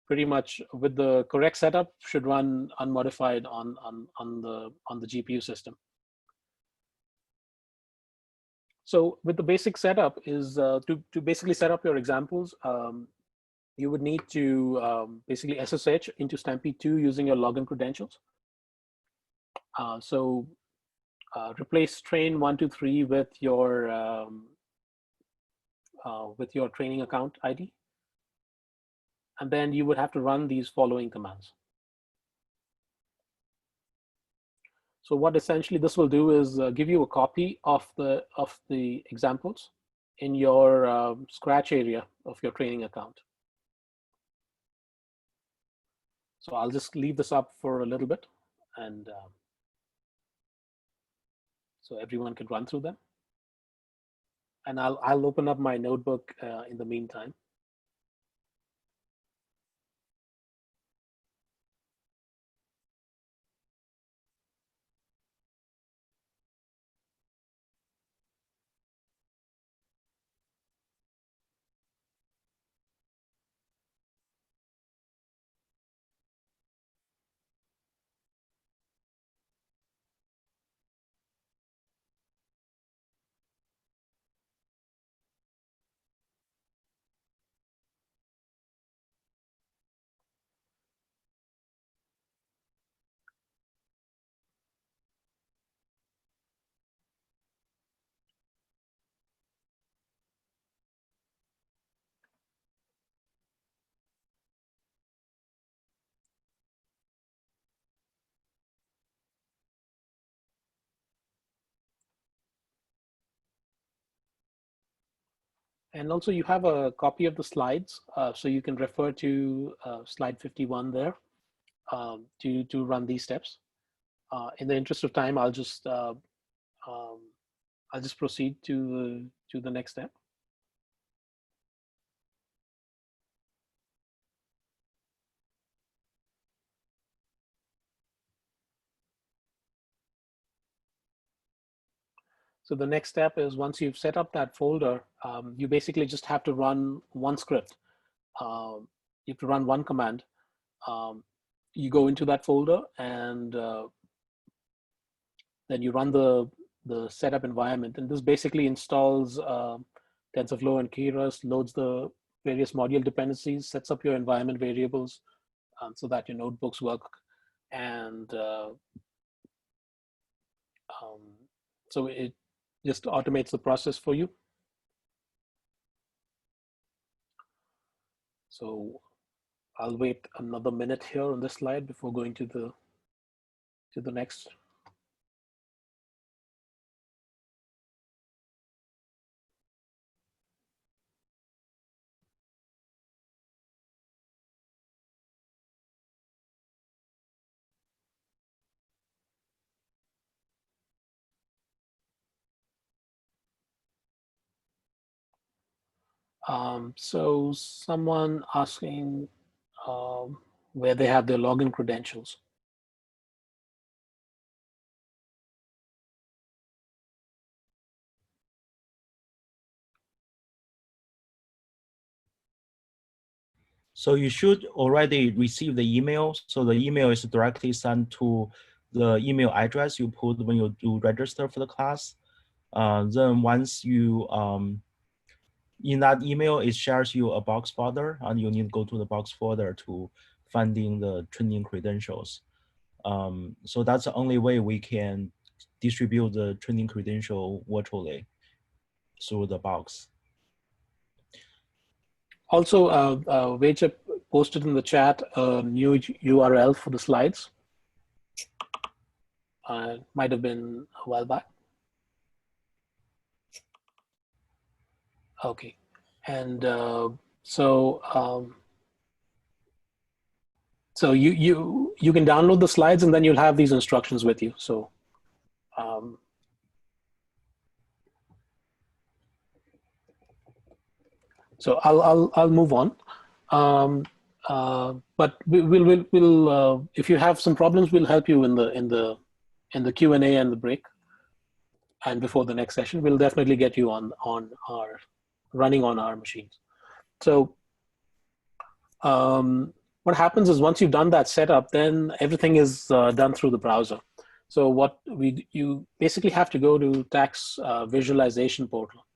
pretty much with the correct setup, should run unmodified on the GPU system. So with the basic setup is to basically set up your examples, you would need to basically SSH into Stampede 2 using your login credentials. So replace train 123 with your training account ID. And then you would have to run these following commands. So what essentially this will do is give you a copy of the examples in your Scratch area of your training account. So I'll just leave this up for a little bit, and so everyone can run through them. And I'll open up my notebook in the meantime. And also you have a copy of the slides, so you can refer to slide 51 there to run these steps. In the interest of time, I'll just proceed to the next step. So the next step is, once you've set up that folder, you basically just have to run one script. You have to run one command. You go into that folder, and then you run the setup environment. And this basically installs TensorFlow and Keras, loads the various module dependencies, sets up your environment variables so that your notebooks work. And so it just automates the process for you. So I'll wait another minute here on this slide before going to the next. So someone asking where they have their login credentials. So you should already receive the email. So the email is directly sent to the email address you put when you do register for the class. Then once you, in that email, it shares you a box folder, and you need to go to the box folder to finding the training credentials. So that's the only way we can distribute the training credential virtually through the box. Also, Vejap posted in the chat a new URL for the slides. Might have been a while back. Okay, and so you can download the slides, and then you'll have these instructions with you. So so I'll move on. But we'll if you have some problems, we'll help you in the Q&A and the break, and before the next session, we'll definitely get you on our running on our machines. So what happens is once you've done that setup, then everything is done through the browser. So what you basically have to go to TACC's visualization portal,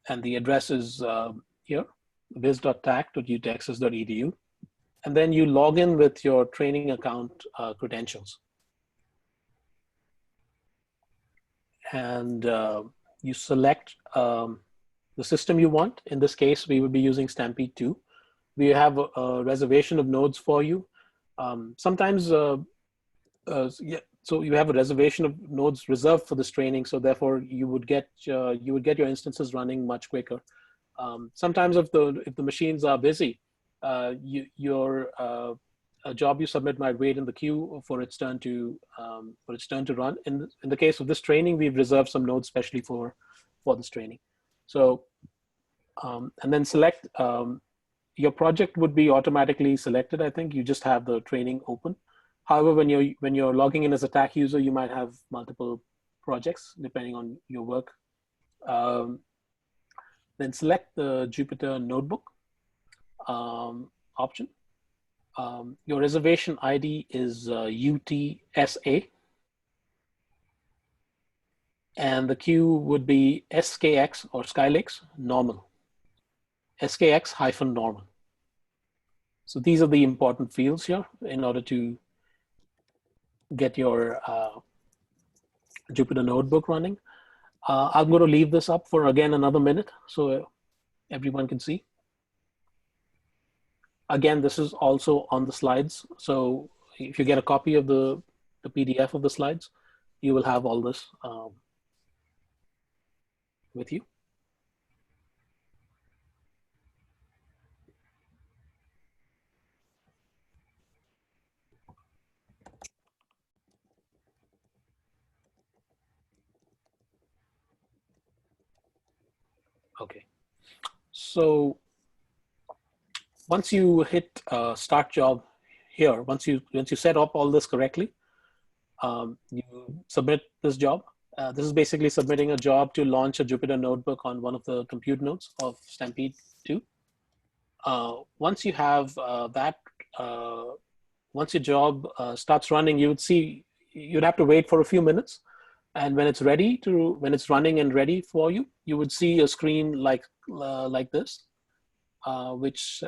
and the address is here, viz.tac.utexas.edu, and then you log in with your training account credentials, and you select the system you want. In this case, we would be using Stampede 2. We have a reservation of nodes for you. Sometimes, yeah, so you have a reservation of nodes reserved for this training, so therefore you would get your instances running much quicker. Sometimes if the machines are busy, your a job you submit might wait in the queue for its turn to run. In the case of this training, we've reserved some nodes specially for this training. So and then select. Your project would be automatically selected. I think you just have the training open. However, when you're logging in as a TACC user, you might have multiple projects depending on your work. Then select the Jupyter Notebook option. Your reservation ID is UTSA, and the queue would be SKX or Skylakes normal. SKX-normal. So these are the important fields here in order to get your Jupyter Notebook running. I'm going to leave this up for, again, another minute so everyone can see. Again, this is also on the slides. So if you get a copy of the PDF of the slides, you will have all this with you. Okay, so once you hit start job here, once you set up all this correctly, you submit this job. This is basically submitting a job to launch a Jupyter Notebook on one of the compute nodes of Stampede 2. Once you have that, once your job starts running, you'd have to wait for a few minutes. And when it's running and ready for you, you would see a screen like this, which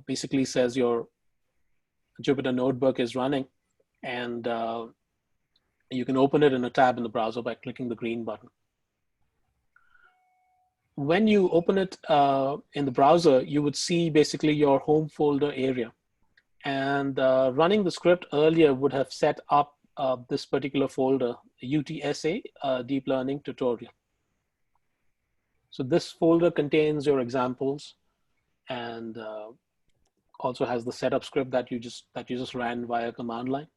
basically says your Jupyter Notebook is running, and you can open it in a tab in the browser by clicking the green button. when you open it in the browser, you would see basically your home folder area. And running the script earlier would have set up this particular folder, UTSA, Deep Learning Tutorial. So this folder contains your examples and also has the setup script that you just ran via command line.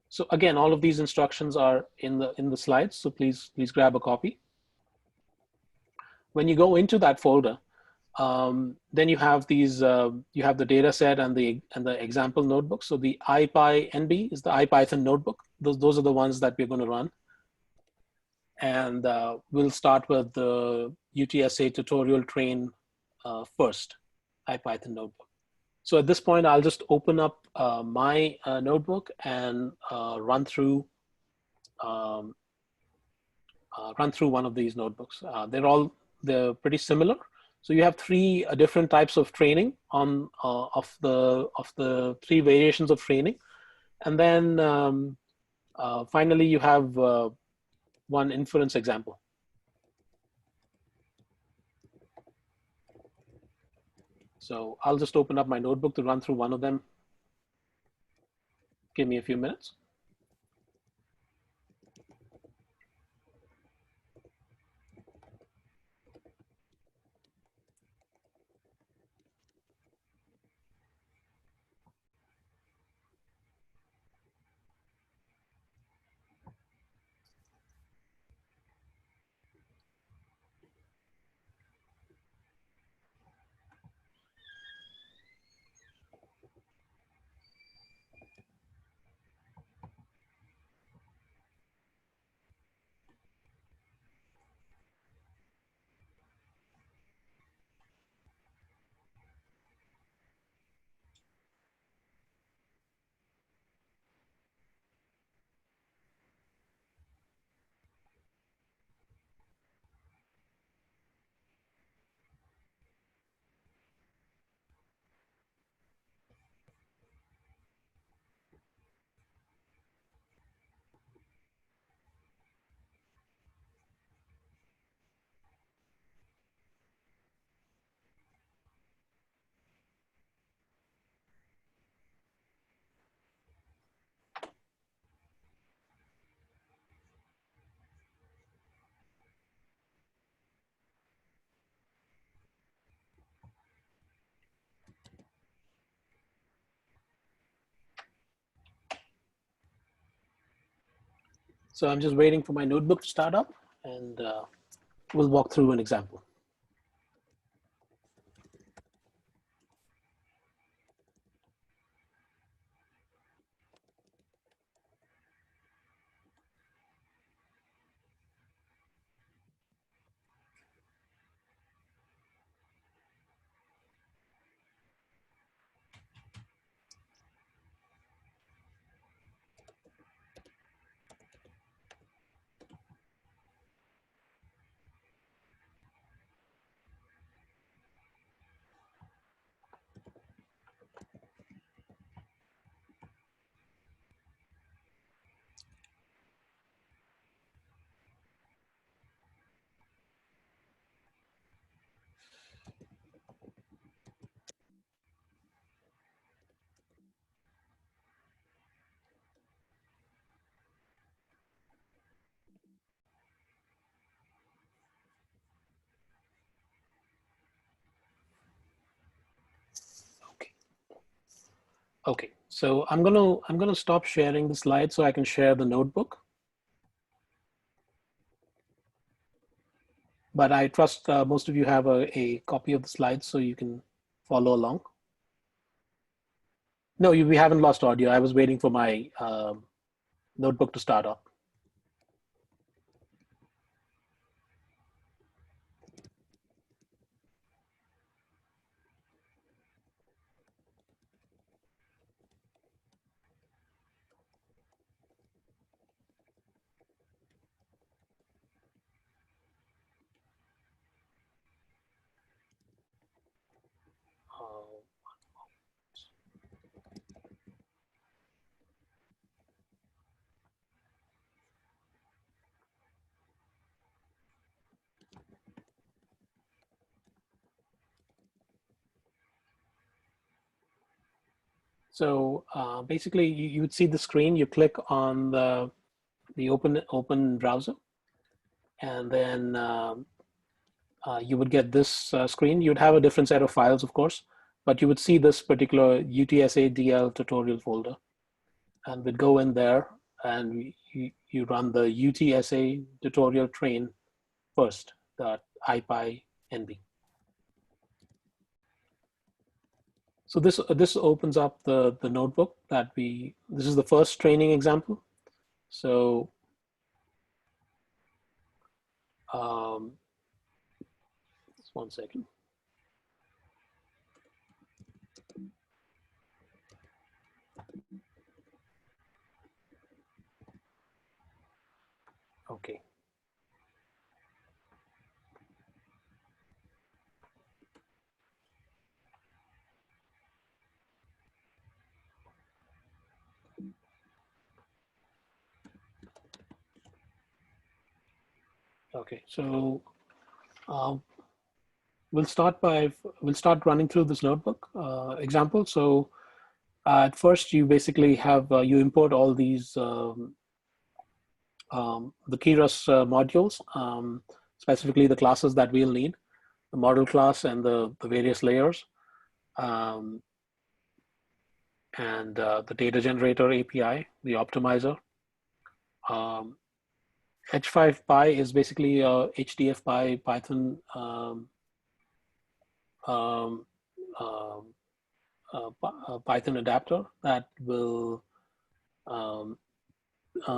So again, all of these instructions are in the slides. So please grab a copy. When you go into that folder, then you have these you have the data set and the example notebook. So the IPyNB is the IPython notebook. Those are the ones that we're going to run. And we'll start with the UTSA tutorial train first, IPython notebook. So at this point, I'll just open up my notebook and run through one of these notebooks. They're pretty similar. So you have three different types of training on of the three variations of training, and then finally you have one inference example. So I'll just open up my notebook to run through one of them. Give me a few minutes. So I'm just waiting for my notebook to start up, and we'll walk through an example. Okay, so I'm gonna stop sharing the slide so I can share the notebook. But I trust most of you have a copy of the slides so you can follow along. No, we haven't lost audio. I was waiting for my notebook to start up. So basically, you would see the screen. You click on the open browser, and then you would get this screen. You'd have a different set of files, of course, but you would see this particular UTSA DL tutorial folder, and we'd go in there and you run the UTSA tutorial train first, .ipynb. So this opens up the notebook that this is the first training example. So just one second. Okay. Okay, so we'll start running through this notebook example. So at first, you basically have you import all these the Keras modules, specifically the classes that we'll need, the model class and the various layers, and the data generator API, the optimizer. H5Py is basically a HDFPy Python Python adapter that will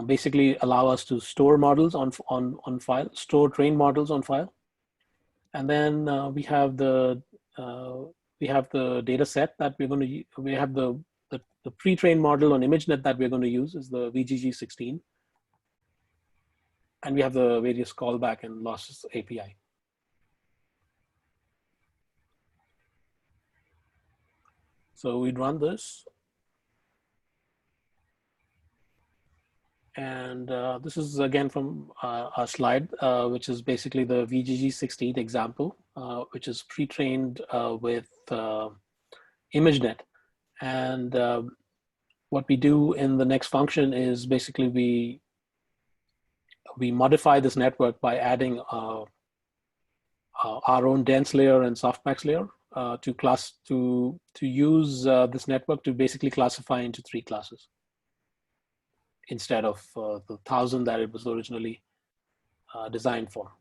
basically allow us to store models on file, store trained models on file, and then we have the data set that we're going to. We have the pre-trained model on ImageNet that we're going to use is the VGG16. And we have the various callback and losses API. So we'd run this. And this is again from our slide, which is basically the VGG16 example, which is pre-trained with ImageNet. And what we do in the next function is basically we modify this network by adding our own dense layer and softmax layer to use this network to basically classify into 3 classes instead of the 1,000 that it was originally designed for.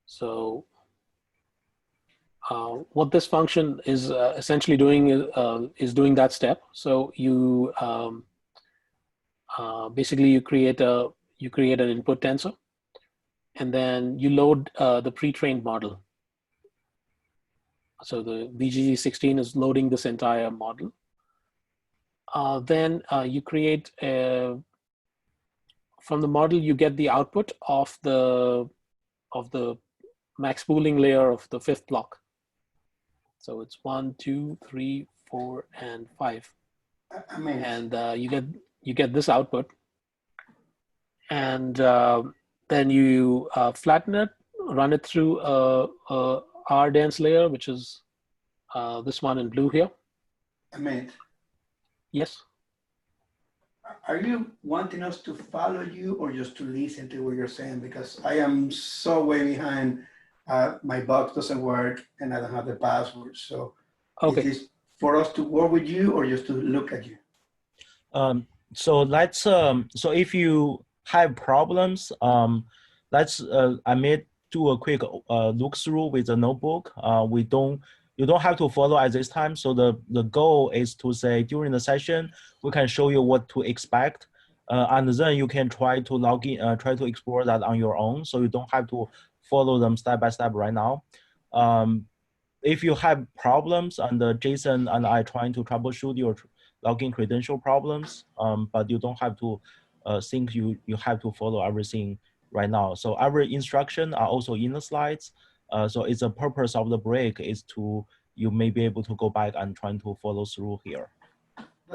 So what this function is essentially doing is doing that step. So you basically you create an input tensor, and then you load the pre-trained model. So the VGG16 is loading this entire model. Then you create from the model you get the output of the max pooling layer of the 5th block. So it's 1, 2, 3, 4, and 5. And you get this output, and then you flatten it, run it through a R dense layer, which is this one in blue here. Amit, yes. Are you wanting us to follow you or just to listen to what you're saying? Because I am so way behind. My box doesn't work, and I don't have the password. So, okay, is this for us to work with you or just to look at you? So let's so if you have problems, let's I may do a quick look through with the notebook. You don't have to follow at this time. So the goal is to say during the session we can show you what to expect, and then you can try to log in, try to explore that on your own. So you don't have to follow them step by step right now. If you have problems, and Jason and I trying to troubleshoot your login credential problems, but you don't have to think you have to follow everything right now. So our instructions are also in the slides. So it's the purpose of the break is to you may be able to go back and trying to follow through here.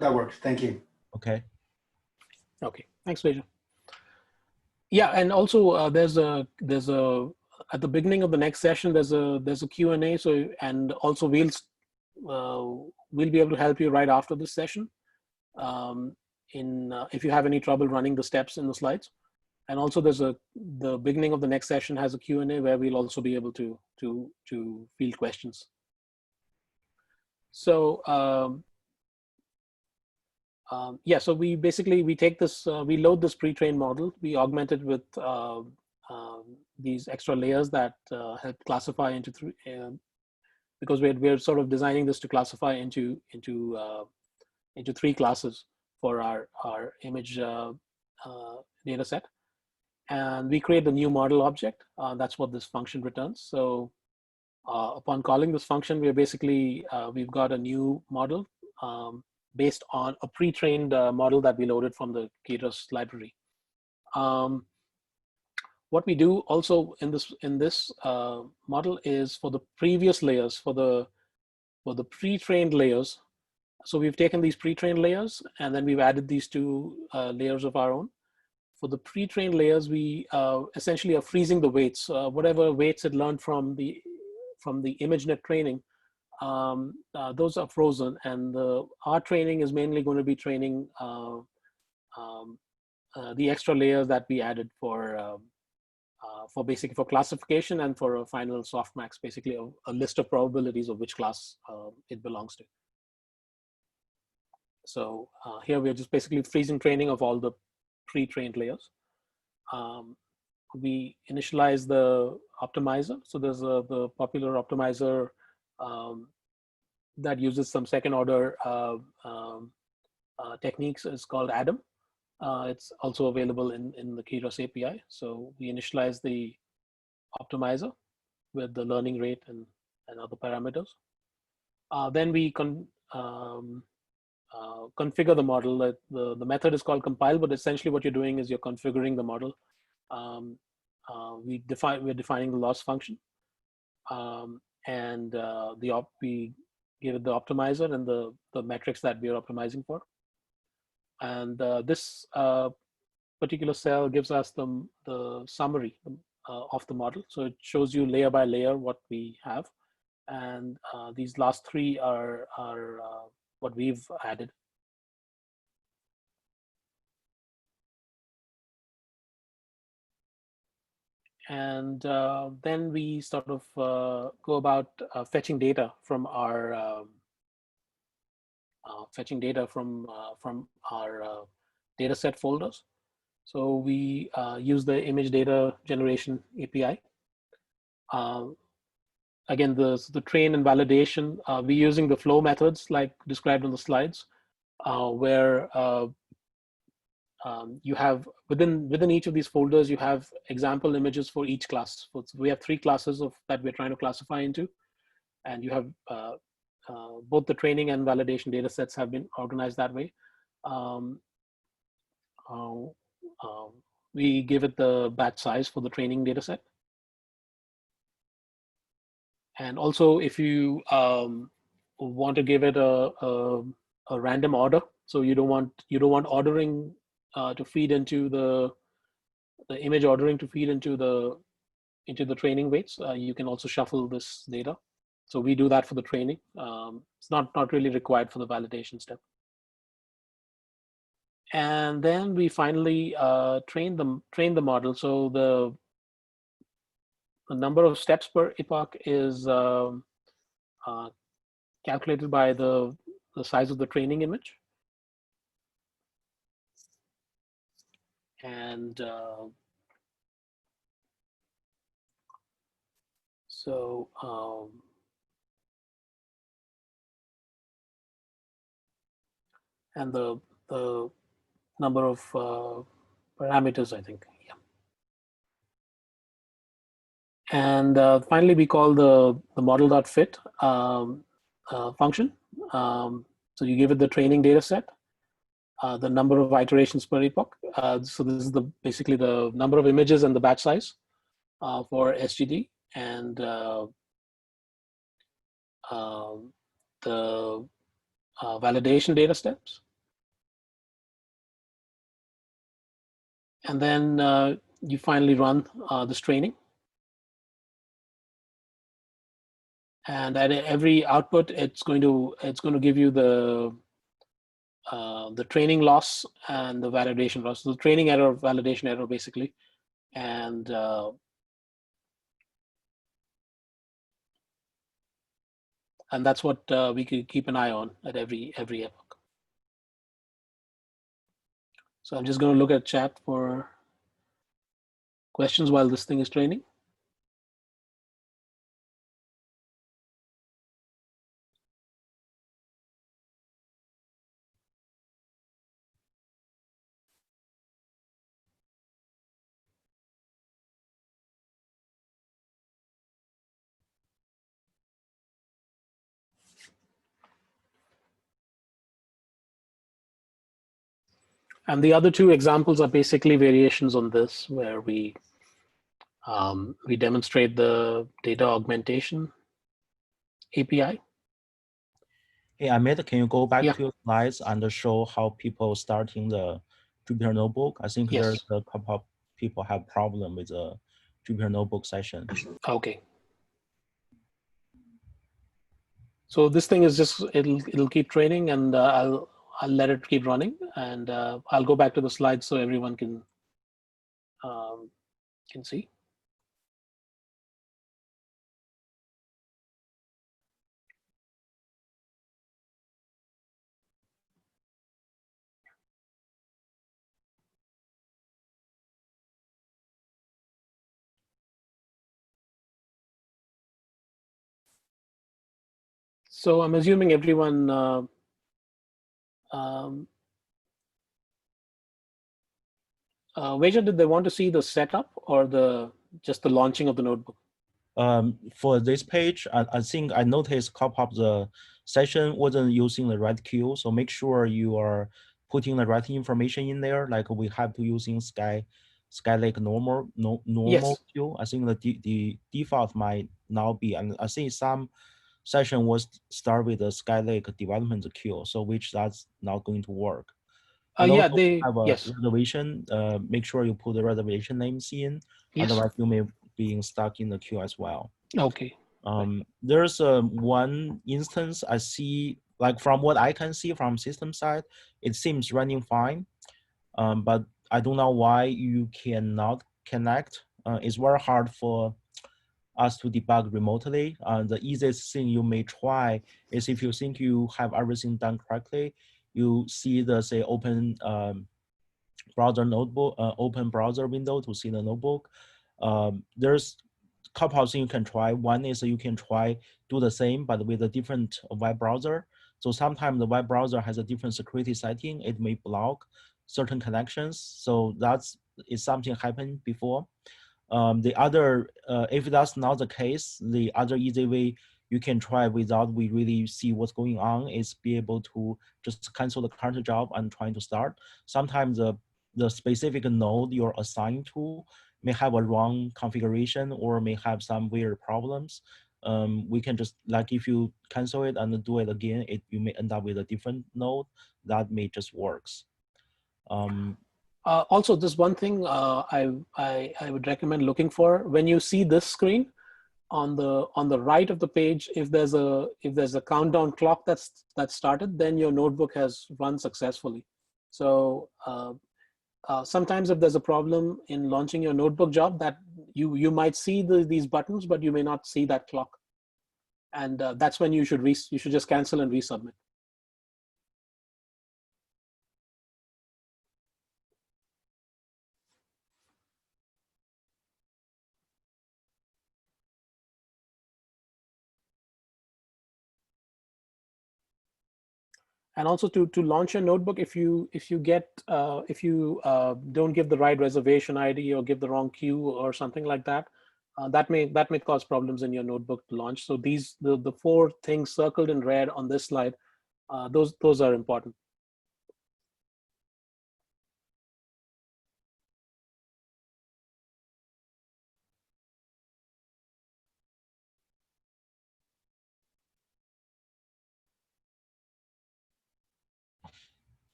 That works. Thank you. Okay. Okay. Thanks, Vijay. Yeah, and also there's a at the beginning of the next session there's a Q&A. So and also we'll be able to help you right after this session if you have any trouble running the steps in the slides. And also the beginning of the next session has a Q&A where we'll also be able to field questions. So yeah, so we take this, we load this pre-trained model, we augment it with these extra layers that help classify into three, because we're sort of designing this to classify into three classes for our image data set. And we create the new model object. That's what this function returns. So upon calling this function, we've got a new model based on a pre-trained model that we loaded from the Keras library. What we do also in this model is for the previous layers, for the pre-trained layers. So we've taken these pre-trained layers and then we've added these two layers of our own. For the pre-trained layers, we essentially are freezing the weights. Whatever weights it learned from the ImageNet training, those are frozen, and our training is mainly going to be training the extra layers that we added for basically for classification and for a final softmax, basically a list of probabilities of which class it belongs to. So here we're just basically freezing training of all the pre-trained layers. We initialize the optimizer. So there's the popular optimizer that uses some second order techniques. It's called Adam. It's also available in the Keras API. So we initialize the optimizer with the learning rate and other parameters. Then we configure the model. The method is called compile, but essentially what you're doing is you're configuring the model. We're defining the loss function, and we give it the optimizer and the metrics that we are optimizing for. And this particular cell gives us the summary of the model. So it shows you layer by layer what we have, and these last three are what we've added. And then we sort of go about fetching data from our data set folders. So we use the image data generation API. Again, the train and validation, we're using the flow methods like described on the slides, where you have within each of these folders, you have example images for each class. So we have three classes that we're trying to classify into, and you have both the training and validation data sets have been organized that way. We give it the batch size for the training data set. And also, if you want to give it a random order, so you don't want ordering to feed into the image ordering to feed into the training weights, you can also shuffle this data. So we do that for the training. It's not really required for the validation step. And then we finally train the model. So the number of steps per epoch is calculated by the size of the training image. And and the number of parameters, I think. Yeah. And finally, we call the model.fit function. So you give it the training data set, the number of iterations per epoch. So this is basically the number of images and the batch size for SGD, and the validation data steps. And then you finally run this training. And at every output, it's going to give you the training loss and the validation loss. So the training error, validation error, basically, and that's what we could keep an eye on at every epoch. So I'm just going to look at chat for questions while this thing is training. And the other two examples are basically variations on this, where we demonstrate the data augmentation API. Hey, Amit, can you go back Yeah. to your slides and show how people starting the Jupyter Notebook? I think Yes. there's a couple of people have problem with the Jupyter Notebook session. Okay. So this thing is just, it'll keep training, and I'll let it keep running, and I'll go back to the slides so everyone can see. So I'm assuming everyone Veja, did they want to see the setup or just the launching of the notebook? For this page, I think I noticed a couple of the session wasn't using the right queue. So make sure you are putting the right information in there. Like we have to using Skylake normal Yes. queue. I think the default might now be, and I think some session was start with the Skylake development queue. So which that's not going to work. And Yeah, also have a yes. reservation. Make sure you put the reservation names in. Yes. Otherwise, you may be stuck in the queue as well. Okay. There's one instance I see, like from what I can see from system side, it seems running fine. But I don't know why you cannot connect. It's very hard for us to debug remotely. The easiest thing you may try is if you think you have everything done correctly, you see the say open browser notebook, open browser window to see the notebook. There's a couple of things you can try. One is you can try do the same, but with a different web browser. So sometimes the web browser has a different security setting. It may block certain connections. So is something happened before. The other, if that's not the case, the other easy way you can try without we really see what's going on is be able to just cancel the current job and trying to start. Sometimes the specific node you're assigned to may have a wrong configuration or may have some weird problems. We can just, like if you cancel it and do it again, you may end up with a different node that may just works. Also, this one thing I would recommend looking for when you see this screen on the right of the page. If there's a countdown clock that's started, then your notebook has run successfully. So sometimes if there's a problem in launching your notebook job, that you might see these buttons, but you may not see that clock, and that's when you should just cancel and resubmit. And also to launch your notebook, if you don't give the right reservation ID or give the wrong queue or something like that, that may cause problems in your notebook to launch. So the 4 things circled in red on this slide, those are important.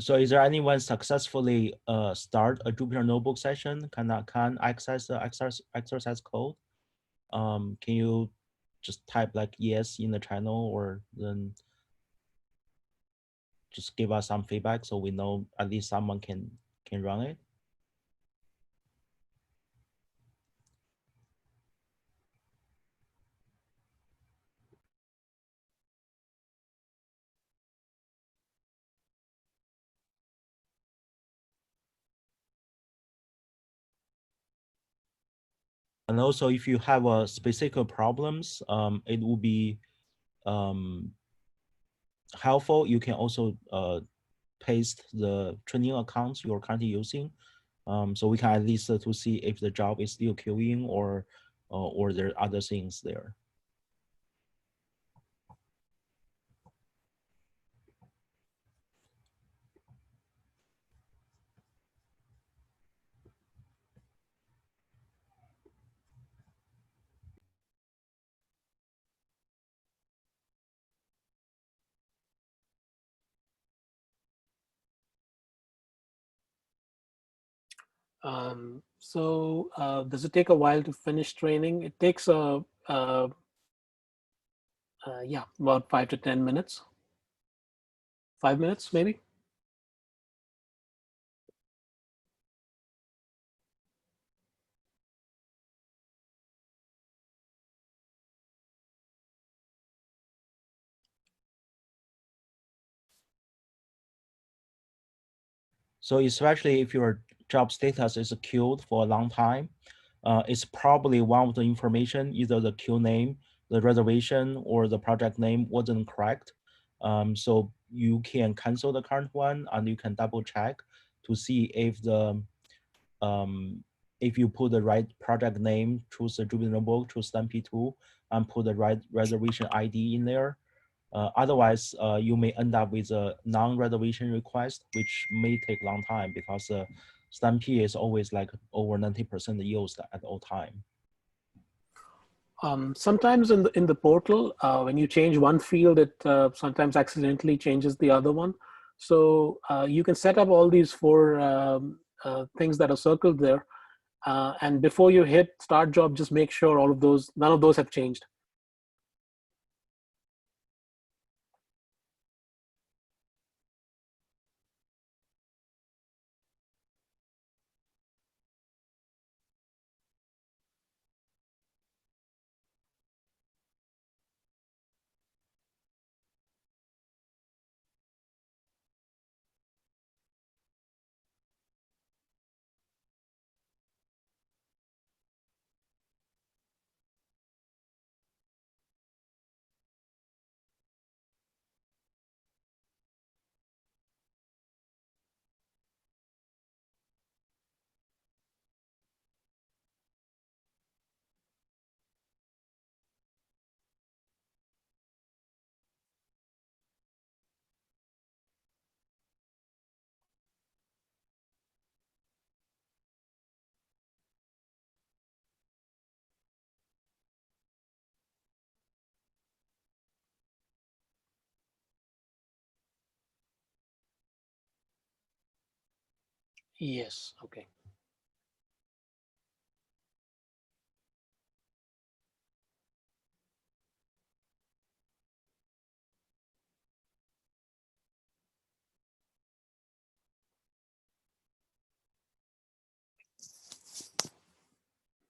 So is there anyone successfully start a Jupyter Notebook session? Can access the exercise code? Can you just type like yes in the channel, or then just give us some feedback so we know at least someone can run it. And also, if you have a specific problems, it will be helpful. You can also paste the training accounts you're currently using, so we can at least to see if the job is still queuing or there are other things there. Does it take a while to finish training? It takes yeah, about 5 to 10 minutes. 5 minutes, maybe. So especially if your job status is queued for a long time, it's probably one of the information, either the queue name, the reservation, or the project name wasn't correct. So you can cancel the current one, and you can double check to see if the if you put the right project name, choose the Jupyter Notebook, choose STEMP2, and put the right reservation ID in there. Otherwise, you may end up with a non-reservation request, which may take a long time because STEMP is always like over 90% used at all time. Sometimes in the portal, when you change one field, it sometimes accidentally changes the other one. So you can set up all these four things that are circled there. And before you hit start job, just make sure all of those, none of those have changed. Yes, okay.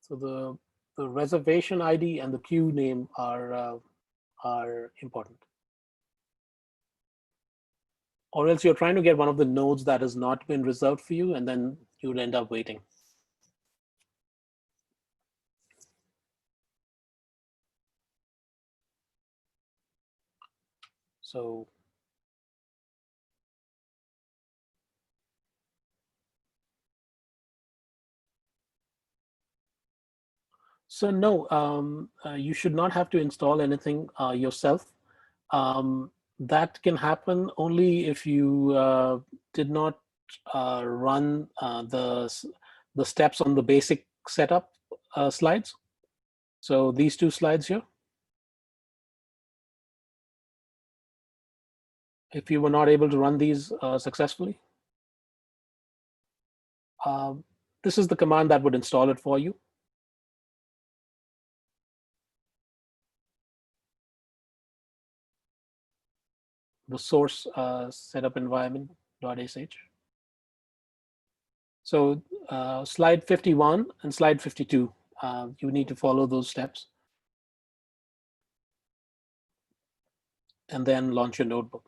So the reservation ID and the queue name are important. Or else you're trying to get one of the nodes that has not been reserved for you, and then you'll end up waiting. So no, you should not have to install anything yourself. That can happen only if you did not run the steps on the basic setup slides. So these two slides here. If you were not able to run these successfully, this is the command that would install it for you. the source setup environment.sh. So slide 51 and slide 52, you need to follow those steps and then launch your notebook.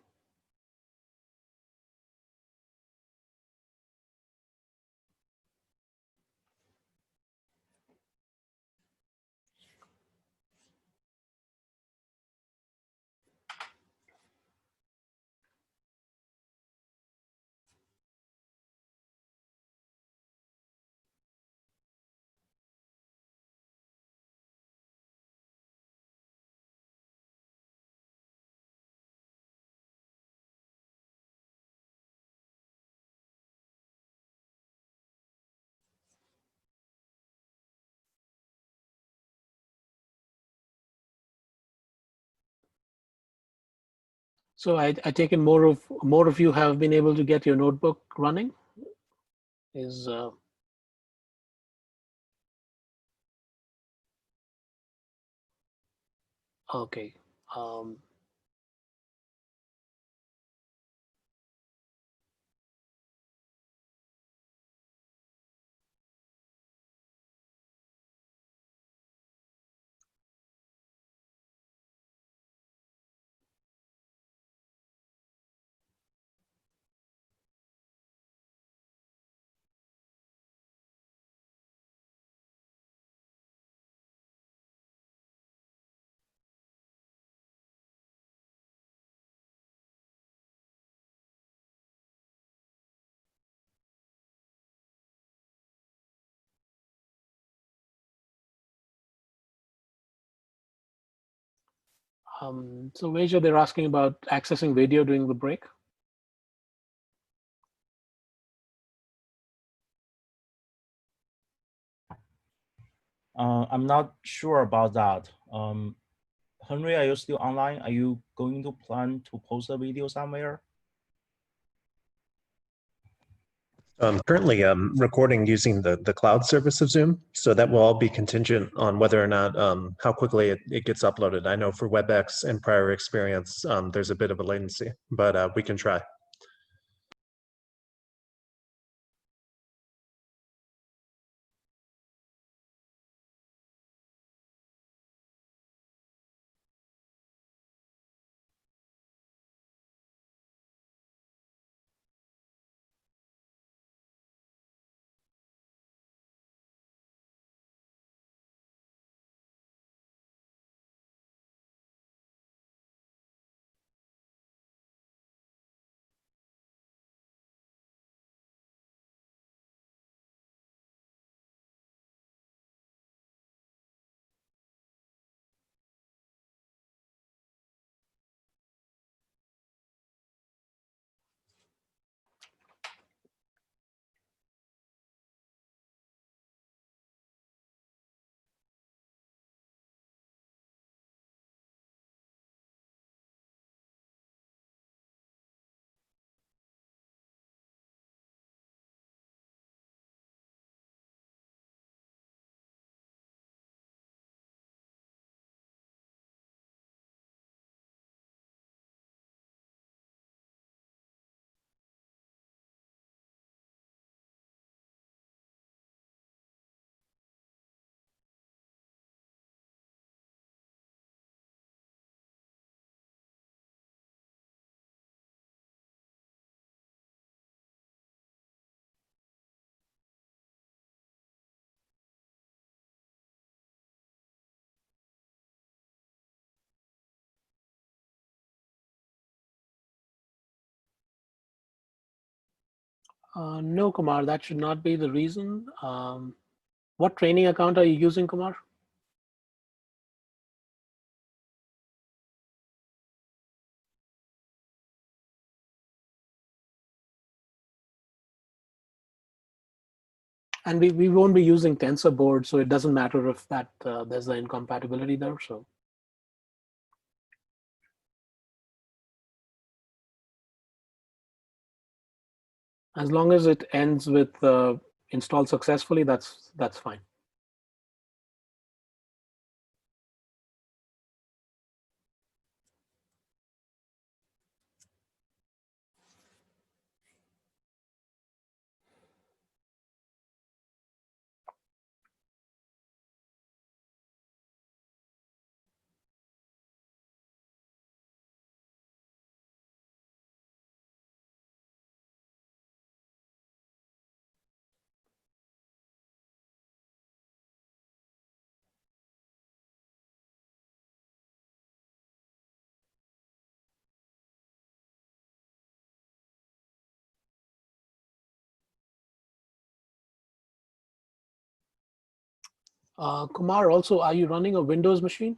So I take it more of you have been able to get your notebook running. Is okay. So Veja, they're asking about accessing video during the break. I'm not sure about that. Henry, are you still online? Are you going to plan to post a video somewhere? Currently, I'm recording using the cloud service of Zoom, so that will all be contingent on whether or not how quickly it gets uploaded. I know for WebEx and prior experience, there's a bit of a latency, but we can try. No, Kumar, that should not be the reason. What training account are you using, Kumar? And we won't be using TensorBoard, so it doesn't matter if that there's the incompatibility there. So as long as it ends with install successfully, that's fine. Kumar, also, are you running a Windows machine?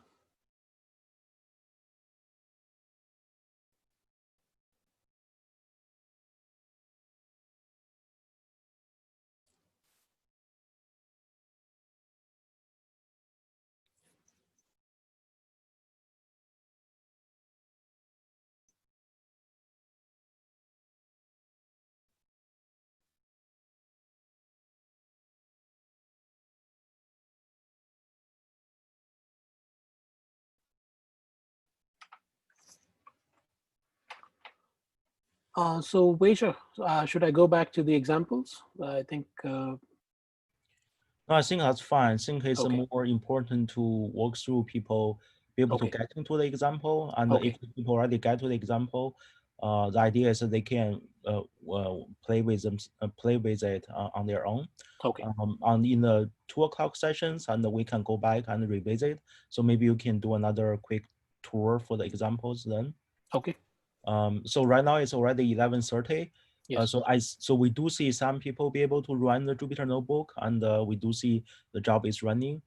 So Weijia, should I go back to the examples? I think. No, I think that's fine. I think it's Okay. more important to walk through people be able to Okay. get into the example, and Okay. if the people already get to the example, the idea is that they can play with them, play with it on their own. Okay. In the 2 o'clock sessions, and we can go back and revisit. So maybe you can do another quick tour for the examples then. Okay. So right now it's already 11:30. Yes. So we do see some people be able to run the Jupyter Notebook, and we do see the job is running.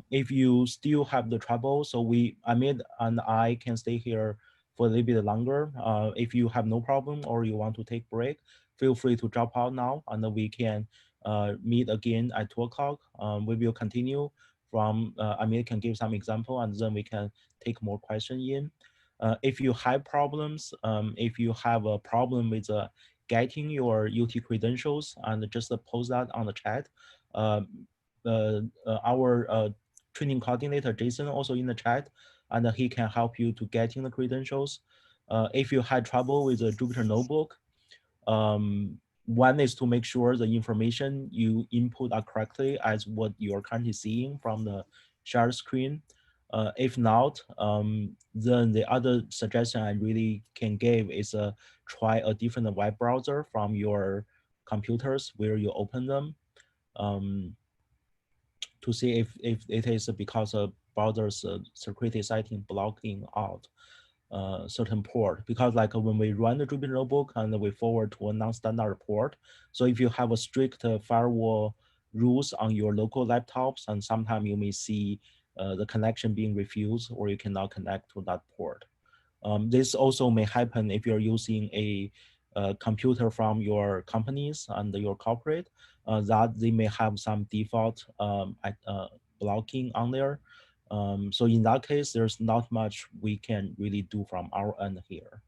If you still have the trouble, so Amit and I can stay here for a little bit longer. If you have no problem or you want to take break, feel free to drop out now, and we can meet again at 2 o'clock. We will continue from Amit can give some example, and then we can take more question in. If you have problems, if you have a problem with getting your UT credentials, and just post that on the chat. Our training coordinator, Jason, also in the chat, and he can help you to getting the credentials. If you had trouble with the Jupyter Notebook, one is to make sure the information you input are correctly as what you're currently seeing from the share screen. If not, then the other suggestion I really can give is try a different web browser from your computers where you open them, to see if it is because of browser's security setting blocking out certain port. Because like when we run the Jupyter Notebook and we forward to a non-standard port, so if you have a strict firewall rules on your local laptops, and sometimes you may see the connection being refused, or you cannot connect to that port. This also may happen if you're using a computer from your companies and your corporate, that they may have some default blocking on there. So in that case, there's not much we can really do from our end here.